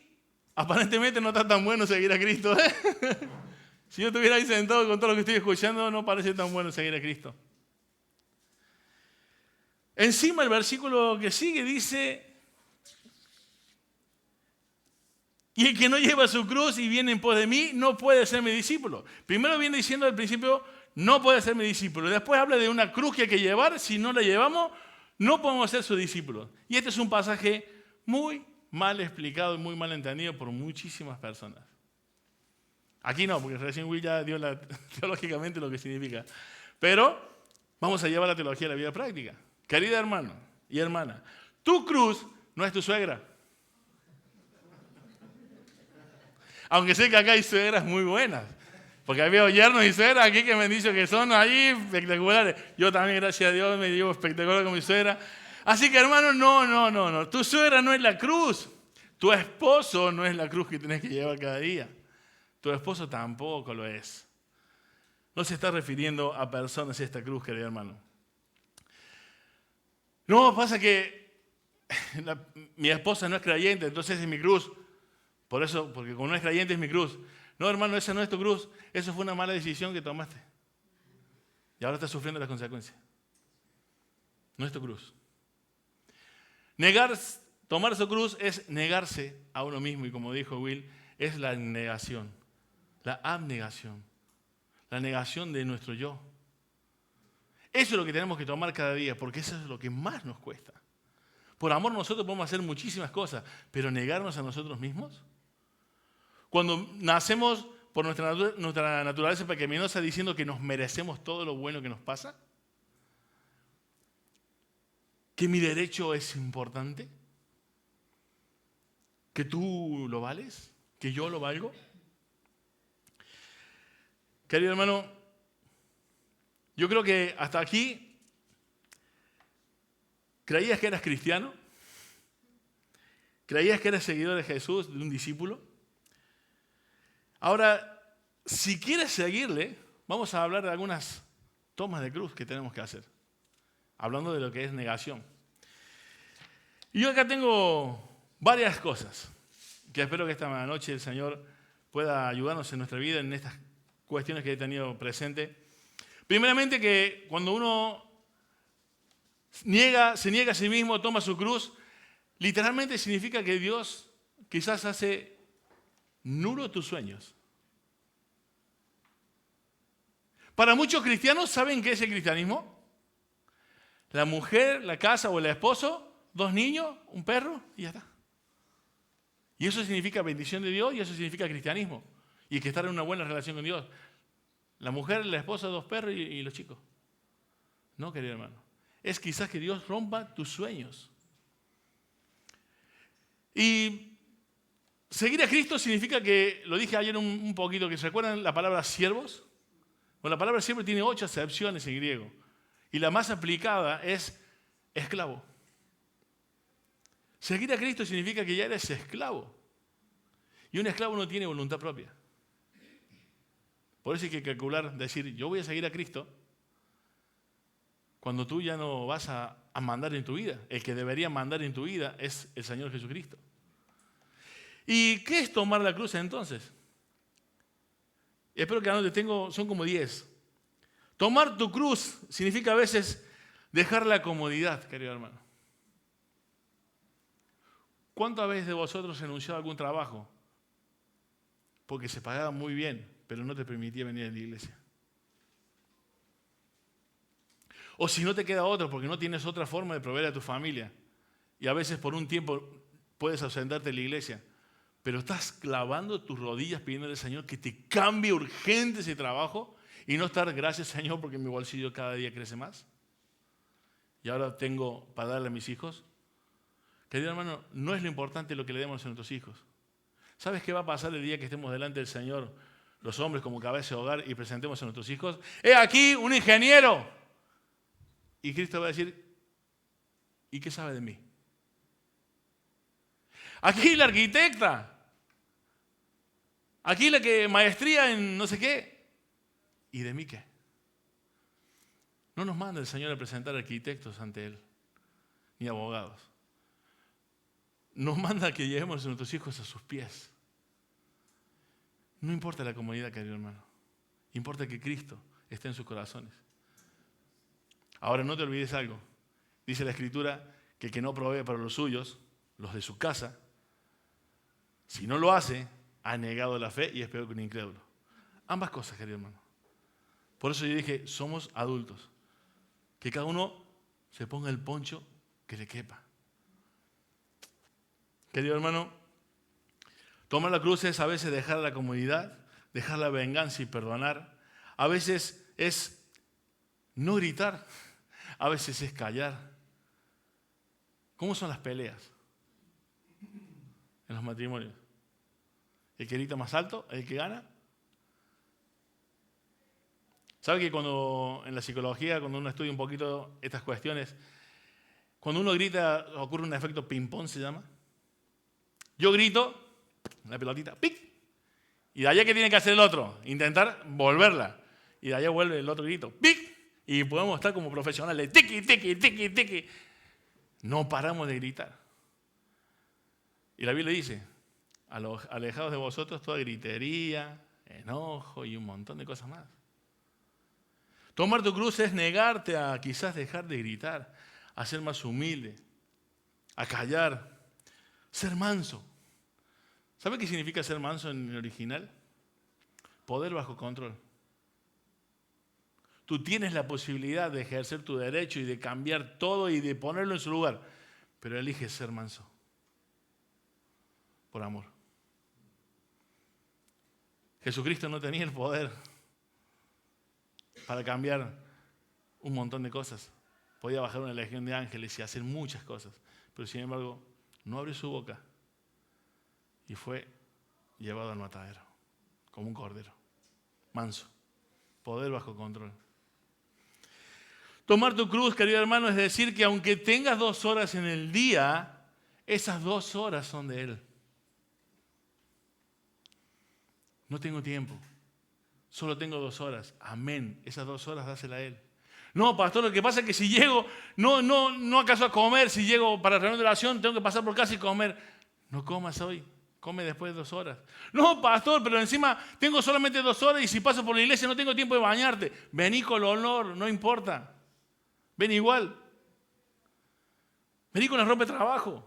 Aparentemente no está tan bueno seguir a Cristo. Si yo estuviera ahí sentado con todo lo que estoy escuchando, no parece tan bueno seguir a Cristo. Encima el versículo que sigue dice, y el que no lleva su cruz y viene en pos de mí, no puede ser mi discípulo. Primero viene diciendo al principio, no puede ser mi discípulo. Después habla de una cruz que hay que llevar. Si no la llevamos, no podemos ser sus discípulos. Y este es un pasaje muy mal explicado y muy mal entendido por muchísimas personas. Aquí no, porque recién Will ya dio teológicamente lo que significa. Pero vamos a llevar la teología a la vida práctica. Querida hermano y hermana, tu cruz no es tu suegra. Aunque sé que acá hay suegras muy buenas. Porque había yernos y suegras aquí que me han dicho que son ahí espectaculares. Yo también, gracias a Dios, me llevo espectacular con mi suegra. Así que, hermano, no. Tu suegra no es la cruz. Tu esposo no es la cruz que tienes que llevar cada día. Tu esposo tampoco lo es. No se está refiriendo a personas esta cruz, querido hermano. No, pasa que mi esposa no es creyente, entonces es mi cruz. Por eso, porque como no es creyente es mi cruz. No, hermano, esa no es tu cruz. Eso fue una mala decisión que tomaste. Y ahora estás sufriendo las consecuencias. No es tu cruz. Tomar su cruz es negarse a uno mismo y como dijo Will, es la negación, la abnegación, la negación de nuestro yo. Eso es lo que tenemos que tomar cada día porque eso es lo que más nos cuesta. Por amor nosotros podemos hacer muchísimas cosas, pero negarnos a nosotros mismos. Cuando nacemos por nuestra naturaleza pecaminosa diciendo que nos merecemos todo lo bueno que nos pasa, que mi derecho es importante, que tú lo vales, que yo lo valgo. Querido hermano, yo creo que hasta aquí creías que eras cristiano, creías que eras seguidor de Jesús, de un discípulo. Ahora, si quieres seguirle, vamos a hablar de algunas tomas de cruz que tenemos que hacer. Hablando de lo que es negación. Y yo acá tengo varias cosas que espero que esta noche el Señor pueda ayudarnos en nuestra vida en estas cuestiones que he tenido presente. Primeramente que cuando uno se niega a sí mismo, toma su cruz, literalmente significa que Dios quizás hace nulo tus sueños. Para muchos cristianos, ¿saben qué es el cristianismo? La mujer, la casa o el esposo, 2 niños, un perro y ya está. Y eso significa bendición de Dios y eso significa cristianismo. Y que estar en una buena relación con Dios. La mujer, la esposa, 2 perros y los chicos. No, querido hermano. Es quizás que Dios rompa tus sueños. Y seguir a Cristo significa que, lo dije ayer un poquito, que se recuerdan la palabra siervos. Bueno, la palabra siervo tiene 8 acepciones en griego. Y la más aplicada es esclavo. Seguir a Cristo significa que ya eres esclavo. Y un esclavo no tiene voluntad propia. Por eso hay que calcular, decir, yo voy a seguir a Cristo cuando tú ya no vas a mandar en tu vida. El que debería mandar en tu vida es el Señor Jesucristo. ¿Y qué es tomar la cruz entonces? Espero que no te tengo, son como 10. Tomar tu cruz significa a veces dejar la comodidad, querido hermano. ¿Cuántas veces de vosotros renunciado a algún trabajo? Porque se pagaba muy bien, pero no te permitía venir a la iglesia. O si no te queda otro, porque no tienes otra forma de proveer a tu familia. Y a veces por un tiempo puedes ausentarte de la iglesia. Pero estás clavando tus rodillas pidiéndole al Señor que te cambie urgente ese trabajo y no estar, gracias Señor, porque mi bolsillo cada día crece más. Y ahora tengo para darle a mis hijos. Querido hermano, no es lo importante lo que le demos a nuestros hijos. ¿Sabes qué va a pasar el día que estemos delante del Señor, los hombres como cabeza de hogar, y presentemos a nuestros hijos? ¡He aquí un ingeniero! Y Cristo va a decir, ¿y qué sabe de mí? Aquí la arquitecta. Aquí la que maestría en no sé qué. ¿Y de mí qué? No nos manda el Señor a presentar arquitectos ante Él, ni abogados. Nos manda que llevemos a nuestros hijos a sus pies. No importa la comodidad, querido hermano. Importa que Cristo esté en sus corazones. Ahora no te olvides algo. Dice la Escritura que el que no provee para los suyos, los de su casa, si no lo hace, ha negado la fe y es peor que un incrédulo. Ambas cosas, querido hermano. Por eso yo dije, somos adultos. Que cada uno se ponga el poncho que le quepa. Querido hermano, tomar la cruz es a veces dejar la comodidad, dejar la venganza y perdonar. A veces es no gritar, a veces es callar. ¿Cómo son las peleas en los matrimonios? ¿El que grita más alto, el que gana? ¿Sabe que cuando en la psicología, cuando uno estudia un poquito estas cuestiones, cuando uno grita ocurre un efecto ping-pong, se llama? Yo grito, la pelotita, ¡pic! Y de allá, ¿qué tiene que hacer el otro? Intentar volverla. Y de allá vuelve el otro grito, ¡pic! Y podemos estar como profesionales, tiqui, tiqui, tiqui, tiqui. No paramos de gritar. Y la Biblia dice, a los alejados de vosotros toda gritería, enojo y un montón de cosas más. Tomar tu cruz es negarte a quizás dejar de gritar, a ser más humilde, a callar, ser manso. ¿Sabe qué significa ser manso en el original? Poder bajo control. Tú tienes la posibilidad de ejercer tu derecho y de cambiar todo y de ponerlo en su lugar, pero eliges ser manso. Por amor. Jesucristo no tenía el poder para cambiar un montón de cosas. Podía bajar una legión de ángeles y hacer muchas cosas, pero sin embargo no abrió su boca y fue llevado al matadero como un cordero. Manso. Poder bajo control. Tomar tu cruz, querido hermano, es decir que aunque tengas 2 horas en el día, esas 2 horas son de Él. No tengo tiempo. Solo tengo 2 horas. Amén. Esas 2 horas dásela a Él. No, pastor, lo que pasa es que si llego, no acaso a comer, si llego para la reunión de oración, tengo que pasar por casa y comer. No comas hoy. Come después de 2 horas. No, pastor, pero encima tengo solamente 2 horas y si paso por la iglesia no tengo tiempo de bañarte. Vení con el olor, no importa. Ven igual. Vení con la ropa de trabajo.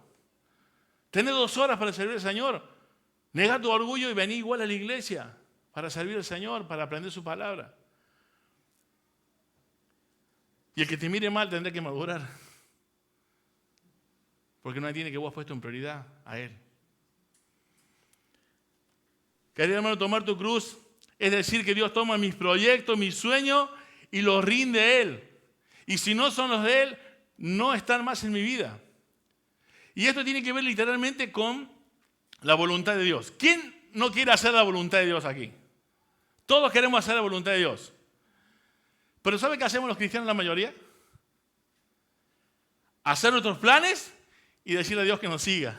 Tenés 2 horas para servir al Señor. Negá tu orgullo y vení igual a la iglesia para servir al Señor, para aprender su palabra. Y el que te mire mal tendrá que madurar. Porque no tiene que vos puesto en prioridad a Él. Querido hermano, tomar tu cruz es decir que Dios toma mis proyectos, mis sueños y los rinde a Él. Y si no son los de Él, no están más en mi vida. Y esto tiene que ver literalmente con la voluntad de Dios. ¿Quién no quiere hacer la voluntad de Dios aquí? Todos queremos hacer la voluntad de Dios. Pero ¿sabe qué hacemos los cristianos la mayoría? Hacer nuestros planes y decirle a Dios que nos siga.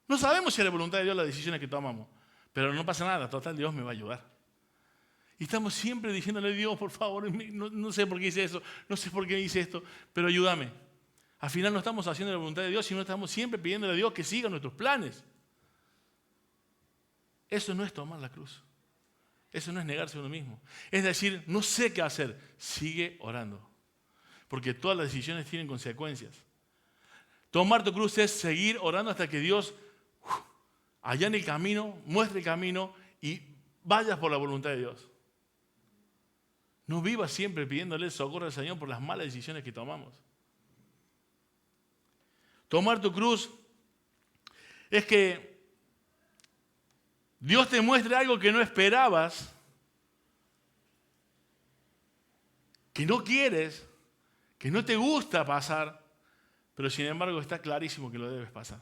No sabemos si es la voluntad de Dios las decisiones que tomamos, pero no pasa nada, total, Dios me va a ayudar. Y estamos siempre diciéndole a Dios, por favor, no sé por qué hice eso, no sé por qué hice esto, pero ayúdame. Al final no estamos haciendo la voluntad de Dios, sino estamos siempre pidiéndole a Dios que siga nuestros planes. Eso no es tomar la cruz. Eso no es negarse a uno mismo. Es decir, no sé qué hacer, sigue orando. Porque todas las decisiones tienen consecuencias. Tomar tu cruz es seguir orando hasta que Dios allane el camino, muestre el camino y vayas por la voluntad de Dios. No vivas siempre pidiéndole socorro al Señor por las malas decisiones que tomamos. Tomar tu cruz es que Dios te muestre algo que no esperabas, que no quieres, que no te gusta pasar, pero sin embargo está clarísimo que lo debes pasar.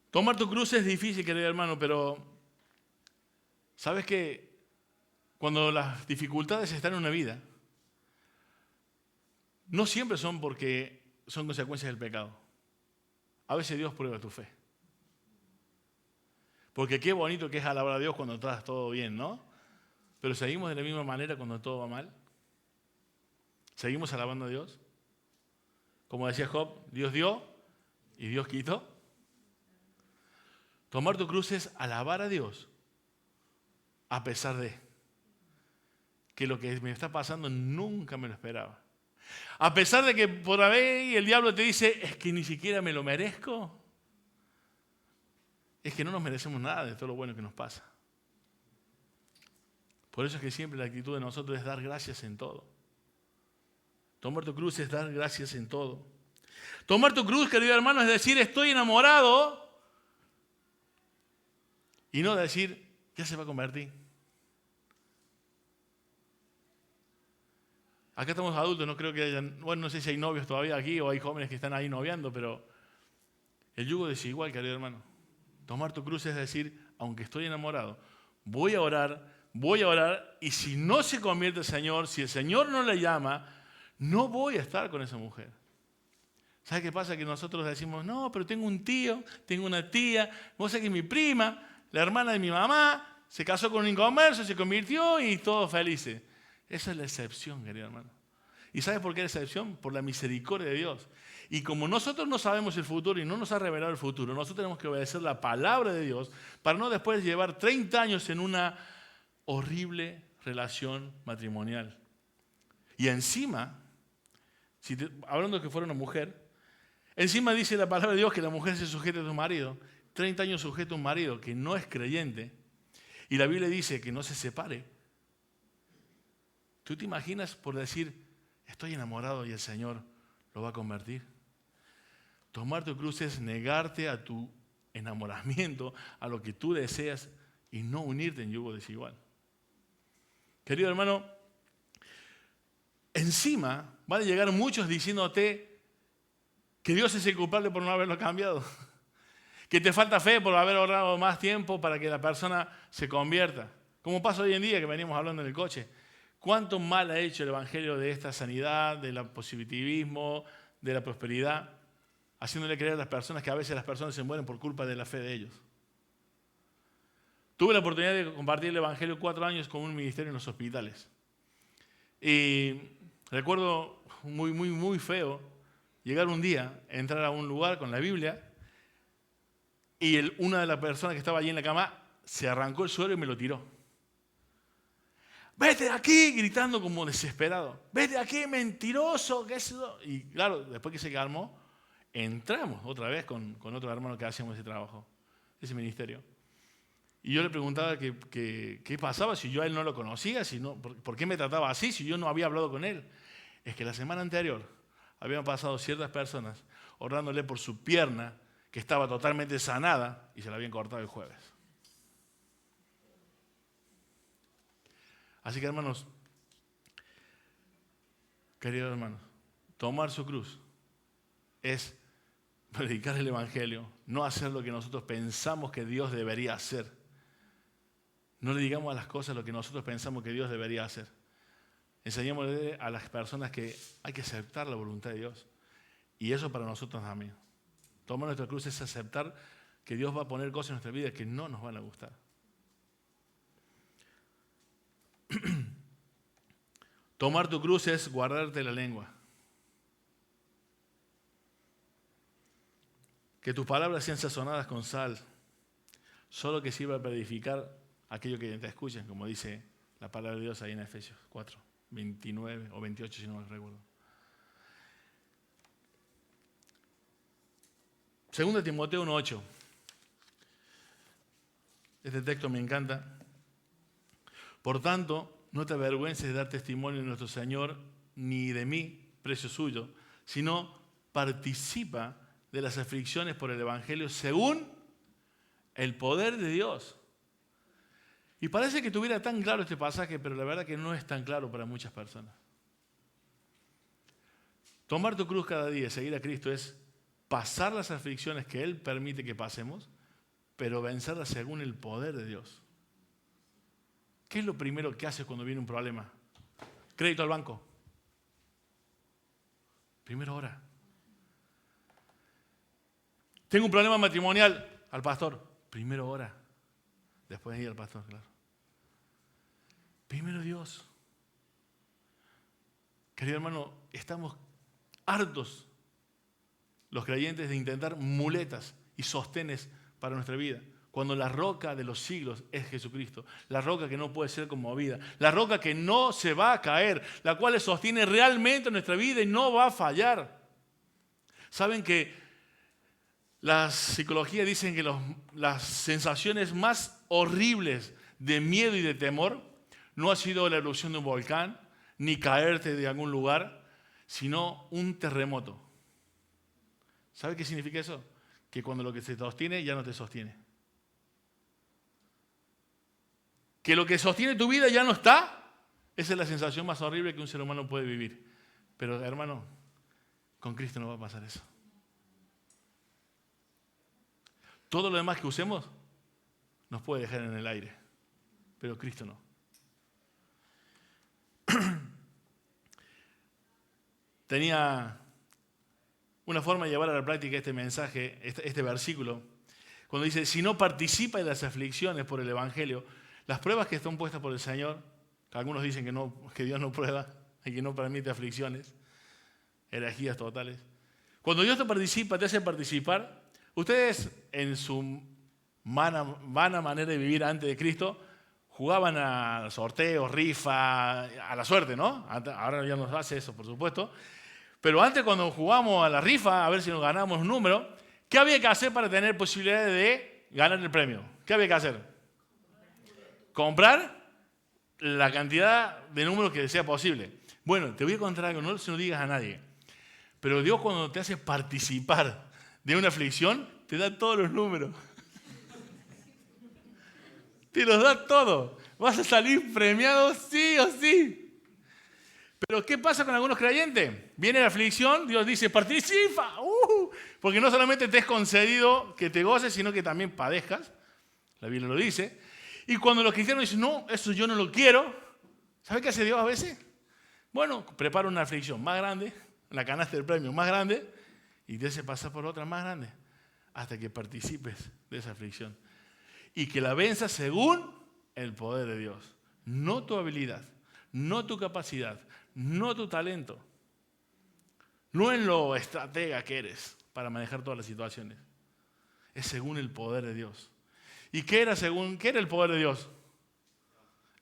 Tomar tu cruz es difícil, querido hermano, pero ¿sabes qué? Cuando las dificultades están en una vida, no siempre son porque son consecuencias del pecado. A veces Dios prueba tu fe. Porque qué bonito que es alabar a Dios cuando está todo bien, ¿no? Pero seguimos de la misma manera cuando todo va mal. ¿Seguimos alabando a Dios? Como decía Job, Dios dio y Dios quitó. Tomar tu cruz es alabar a Dios a pesar de que lo que me está pasando nunca me lo esperaba. A pesar de que por ahí el diablo te dice, es que ni siquiera me lo merezco. Es que no nos merecemos nada de todo lo bueno que nos pasa. Por eso es que siempre la actitud de nosotros es dar gracias en todo. Tomar tu cruz es dar gracias en todo. Tomar tu cruz, querido hermano, es decir, estoy enamorado. Y no decir, ya se va a convertir. Acá estamos adultos, no creo que hayan, bueno, no sé si hay novios todavía aquí o hay jóvenes que están ahí noviando, pero el yugo es igual, querido hermano. Tomar tu cruz es decir, aunque estoy enamorado, voy a orar, y si no se convierte el Señor, si el Señor no le llama, no voy a estar con esa mujer. ¿Sabes qué pasa? Que nosotros decimos, no, pero tengo un tío, tengo una tía, vos sabés que mi prima, la hermana de mi mamá, se casó con un inconverso, se convirtió y todos felices. Esa es la excepción, querido hermano. ¿Y sabes por qué es la excepción? Por la misericordia de Dios. Y como nosotros no sabemos el futuro y no nos ha revelado el futuro, nosotros tenemos que obedecer la palabra de Dios para no después llevar 30 años en una horrible relación matrimonial. Y encima, hablando de que fuera una mujer, encima dice la palabra de Dios que la mujer se sujete a su marido. 30 años sujeta a un marido que no es creyente. Y la Biblia dice que no se separe. ¿Tú te imaginas por decir, estoy enamorado y el Señor lo va a convertir? Tomar tu cruz es negarte a tu enamoramiento, a lo que tú deseas y no unirte en yugo desigual. Querido hermano, encima van a llegar muchos diciéndote que Dios es el culpable por no haberlo cambiado. Que te falta fe por haber ahorrado más tiempo para que la persona se convierta. Como pasa hoy en día que venimos hablando en el coche. ¿Cuánto mal ha hecho el evangelio de esta sanidad, del positivismo, de la prosperidad? Haciéndole creer a las personas que a veces las personas se mueren por culpa de la fe de ellos. Tuve la oportunidad de compartir el evangelio 4 años con un ministerio en los hospitales. Y recuerdo muy feo llegar un día, entrar a un lugar con la Biblia y una de las personas que estaba allí en la cama se arrancó el suelo y me lo tiró. ¡Vete de aquí! Gritando como desesperado. ¡Vete de aquí, mentiroso! ¿Qué es eso? Y claro, después que se calmó, entramos otra vez con otro hermano que hacíamos ese trabajo, ese ministerio. Y yo le preguntaba qué pasaba si yo a él no lo conocía, por qué me trataba así si yo no había hablado con él. Es que la semana anterior habían pasado ciertas personas orándole por su pierna, que estaba totalmente sanada, y se la habían cortado el jueves. Así que, hermanos, queridos hermanos, tomar su cruz es predicar el Evangelio, no hacer lo que nosotros pensamos que Dios debería hacer. No le digamos a las cosas lo que nosotros pensamos que Dios debería hacer. Enseñémosle a las personas que hay que aceptar la voluntad de Dios. Y eso para nosotros también. Tomar nuestra cruz es aceptar que Dios va a poner cosas en nuestra vida que no nos van a gustar. Tomar tu cruz es guardarte la lengua. Que tus palabras sean sazonadas con sal, solo que sirva para edificar aquello que te escuchen, como dice la palabra de Dios ahí en Efesios 4, 29 o 28, si no me recuerdo. 2 Timoteo 1:8. Este texto me encanta. Por tanto, no te avergüences de dar testimonio de nuestro Señor, ni de mí, precio suyo, sino participa de las aflicciones por el Evangelio según el poder de Dios. Y parece que tuviera tan claro este pasaje, pero la verdad que no es tan claro para muchas personas. Tomar tu cruz cada día, seguir a Cristo, es pasar las aflicciones que Él permite que pasemos, pero vencerlas según el poder de Dios. ¿Qué es lo primero que haces cuando viene un problema? Crédito al banco. Primero ora. Tengo un problema matrimonial, al pastor. Primero ora. Después ir al pastor, claro. Primero Dios. Querido hermano, estamos hartos los creyentes de intentar muletas y sostenes para nuestra vida, cuando la roca de los siglos es Jesucristo, la roca que no puede ser conmovida, la roca que no se va a caer, la cual sostiene realmente nuestra vida y no va a fallar. ¿Saben que la psicología dice que las sensaciones más horribles de miedo y de temor no ha sido la erupción de un volcán, ni caerte de algún lugar, sino un terremoto? ¿Sabe qué significa eso? Que cuando lo que se sostiene ya no te sostiene. Que lo que sostiene tu vida ya no está. Esa es la sensación más horrible que un ser humano puede vivir. Pero hermano, con Cristo no va a pasar eso. Todo lo demás que usemos nos puede dejar en el aire, pero Cristo no. Tenía una forma de llevar a la práctica este mensaje, este versículo, cuando dice, si no participa en las aflicciones por el Evangelio, las pruebas que están puestas por el Señor, que algunos dicen que Dios no prueba y que no permite aflicciones, herejías totales. Cuando Dios te participa, te hace participar, ustedes en su vana manera de vivir antes de Cristo, jugaban a sorteos, rifa, a la suerte, ¿no? Ahora ya no se hace eso, por supuesto. Pero antes, cuando jugamos a la rifa, a ver si nos ganamos un número, ¿qué había que hacer para tener posibilidades de ganar el premio? ¿Qué había que hacer? Comprar la cantidad de números que sea posible. Bueno, te voy a contar algo, no se lo digas a nadie. Pero Dios, cuando te hace participar de una aflicción, te da todos los números. Te los da todos. Vas a salir premiado sí o sí. Pero ¿qué pasa con algunos creyentes? Viene la aflicción, Dios dice, participa. Porque no solamente te es concedido que te goces, sino que también padezcas. La Biblia lo dice. Y cuando los cristianos dicen, no, eso yo no lo quiero, ¿sabe qué hace Dios a veces? Bueno, prepara una aflicción más grande, la canasta del premio más grande, y te hace pasar por otra más grande, hasta que participes de esa aflicción. Y que la venzas según el poder de Dios. No tu habilidad, no tu capacidad, no tu talento, no en lo estratega que eres para manejar todas las situaciones. Es según el poder de Dios. ¿Y qué era el poder de Dios?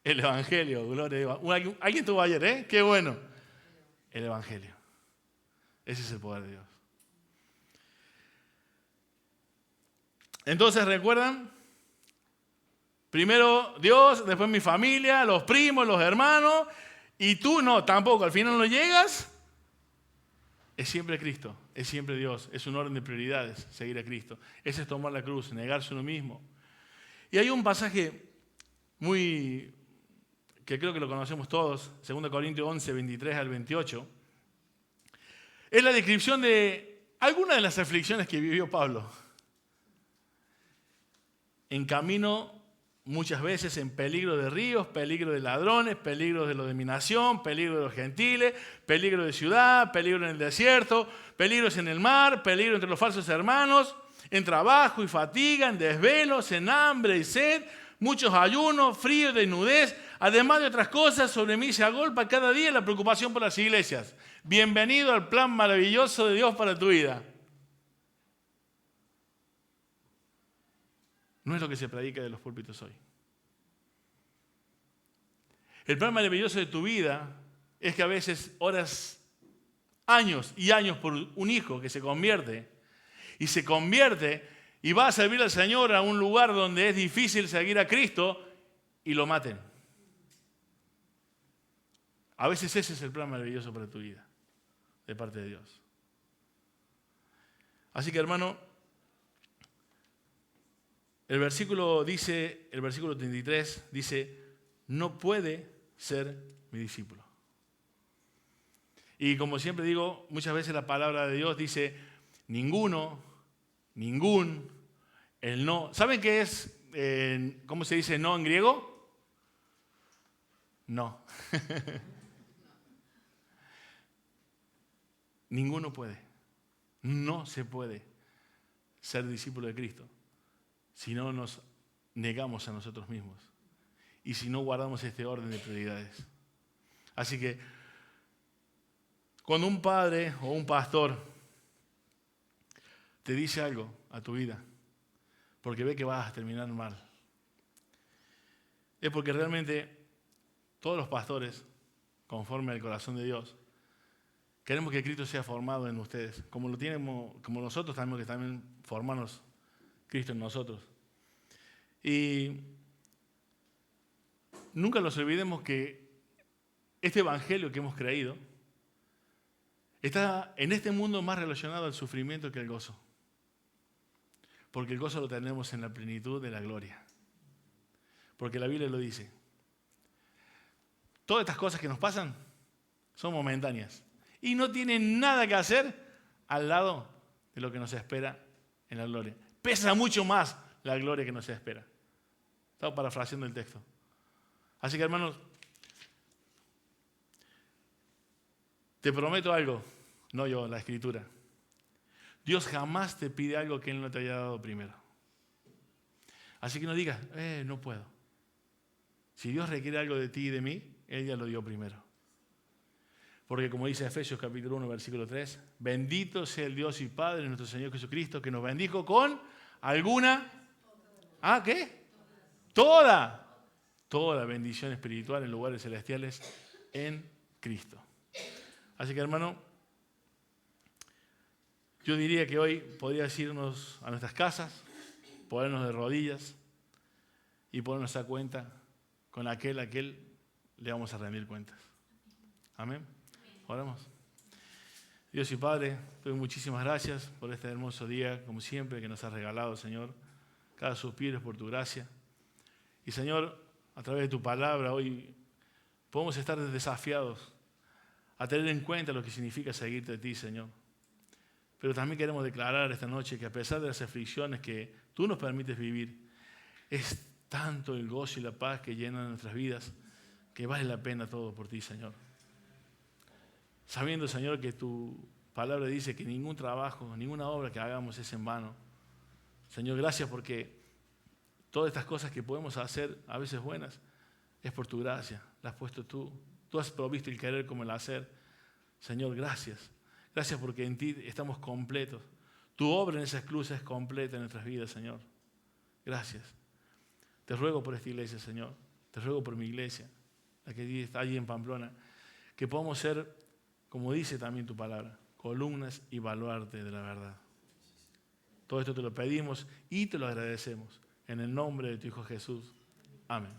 El Evangelio, gloria a Dios. Alguien estuvo ayer, ¿eh? Qué bueno. El Evangelio. Ese es el poder de Dios. Entonces, ¿recuerdan? Primero Dios, después mi familia, los primos, los hermanos, y tú no, tampoco. Al final no llegas. Es siempre Cristo, es siempre Dios. Es un orden de prioridades, seguir a Cristo. Ese es tomar la cruz, negarse uno mismo. Y hay un pasaje que creo que lo conocemos todos, 2 Corintios 11, 23 al 28. Es la descripción de algunas de las aflicciones que vivió Pablo. En camino, muchas veces en peligro de ríos, peligro de ladrones, peligro de la dominación, peligro de los gentiles, peligro de ciudad, peligro en el desierto, peligros en el mar, peligro entre los falsos hermanos, en trabajo y fatiga, en desvelos, en hambre y sed, muchos ayunos, frío, desnudez, además de otras cosas, sobre mí se agolpa cada día la preocupación por las iglesias. Bienvenido al plan maravilloso de Dios para tu vida. No es lo que se predica de los púlpitos hoy. El plan maravilloso de tu vida es que a veces oras años y años por un hijo que se convierte y va a servir al Señor a un lugar donde es difícil seguir a Cristo y lo maten. A veces ese es el plan maravilloso para tu vida, de parte de Dios. Así que, hermano, el versículo 33 dice, no puede ser mi discípulo. Y como siempre digo, muchas veces la palabra de Dios dice, ninguno, ningún, el no. ¿Saben qué es, cómo se dice no en griego? No. Ninguno puede. No se puede ser discípulo de Cristo si no nos negamos a nosotros mismos y si no guardamos este orden de prioridades. Así que cuando un padre o un pastor te dice algo a tu vida porque ve que vas a terminar mal, es porque realmente todos los pastores, conforme al corazón de Dios, queremos que Cristo sea formado en ustedes, como nosotros tenemos que también formarnos Cristo en nosotros. Y nunca nos olvidemos que este evangelio que hemos creído está en este mundo más relacionado al sufrimiento que al gozo. Porque el gozo lo tenemos en la plenitud de la gloria. Porque la Biblia lo dice. Todas estas cosas que nos pasan son momentáneas. Y no tienen nada que hacer al lado de lo que nos espera en la gloria. Pesa mucho más la gloria que nos espera. Estaba parafraseando el texto. Así que, hermanos, te prometo algo, no yo, la Escritura. Dios jamás te pide algo que Él no te haya dado primero. Así que no digas, no puedo. Si Dios requiere algo de ti y de mí, Él ya lo dio primero. Porque como dice Efesios capítulo 1, versículo 3, bendito sea el Dios y Padre de nuestro Señor Jesucristo, que nos bendijo con alguna... ¿qué? Toda bendición espiritual en lugares celestiales en Cristo. Así que, hermano, yo diría que hoy podrías irnos a nuestras casas, ponernos de rodillas y ponernos a cuenta con aquel le vamos a rendir cuentas. Amén. Oramos. Dios y Padre, te doy muchísimas gracias por este hermoso día, como siempre, que nos has regalado, Señor. Cada suspiro es por tu gracia. Y, Señor, a través de tu palabra hoy podemos estar desafiados a tener en cuenta lo que significa seguirte a ti, Señor. Pero también queremos declarar esta noche que a pesar de las aflicciones que tú nos permites vivir, es tanto el gozo y la paz que llenan nuestras vidas que vale la pena todo por ti, Señor. Sabiendo, Señor, que tu palabra dice que ningún trabajo, ninguna obra que hagamos es en vano. Señor, gracias porque todas estas cosas que podemos hacer, a veces buenas, es por tu gracia. Las has puesto tú. Tú has provisto el querer como el hacer. Señor, gracias. Gracias porque en ti estamos completos. Tu obra en esa cruz es completa en nuestras vidas, Señor. Gracias. Te ruego por esta iglesia, Señor. Te ruego por mi iglesia, la que está allí en Pamplona, que podamos ser, como dice también tu palabra, columnas y baluarte de la verdad. Todo esto te lo pedimos y te lo agradecemos. En el nombre de tu Hijo Jesús. Amén.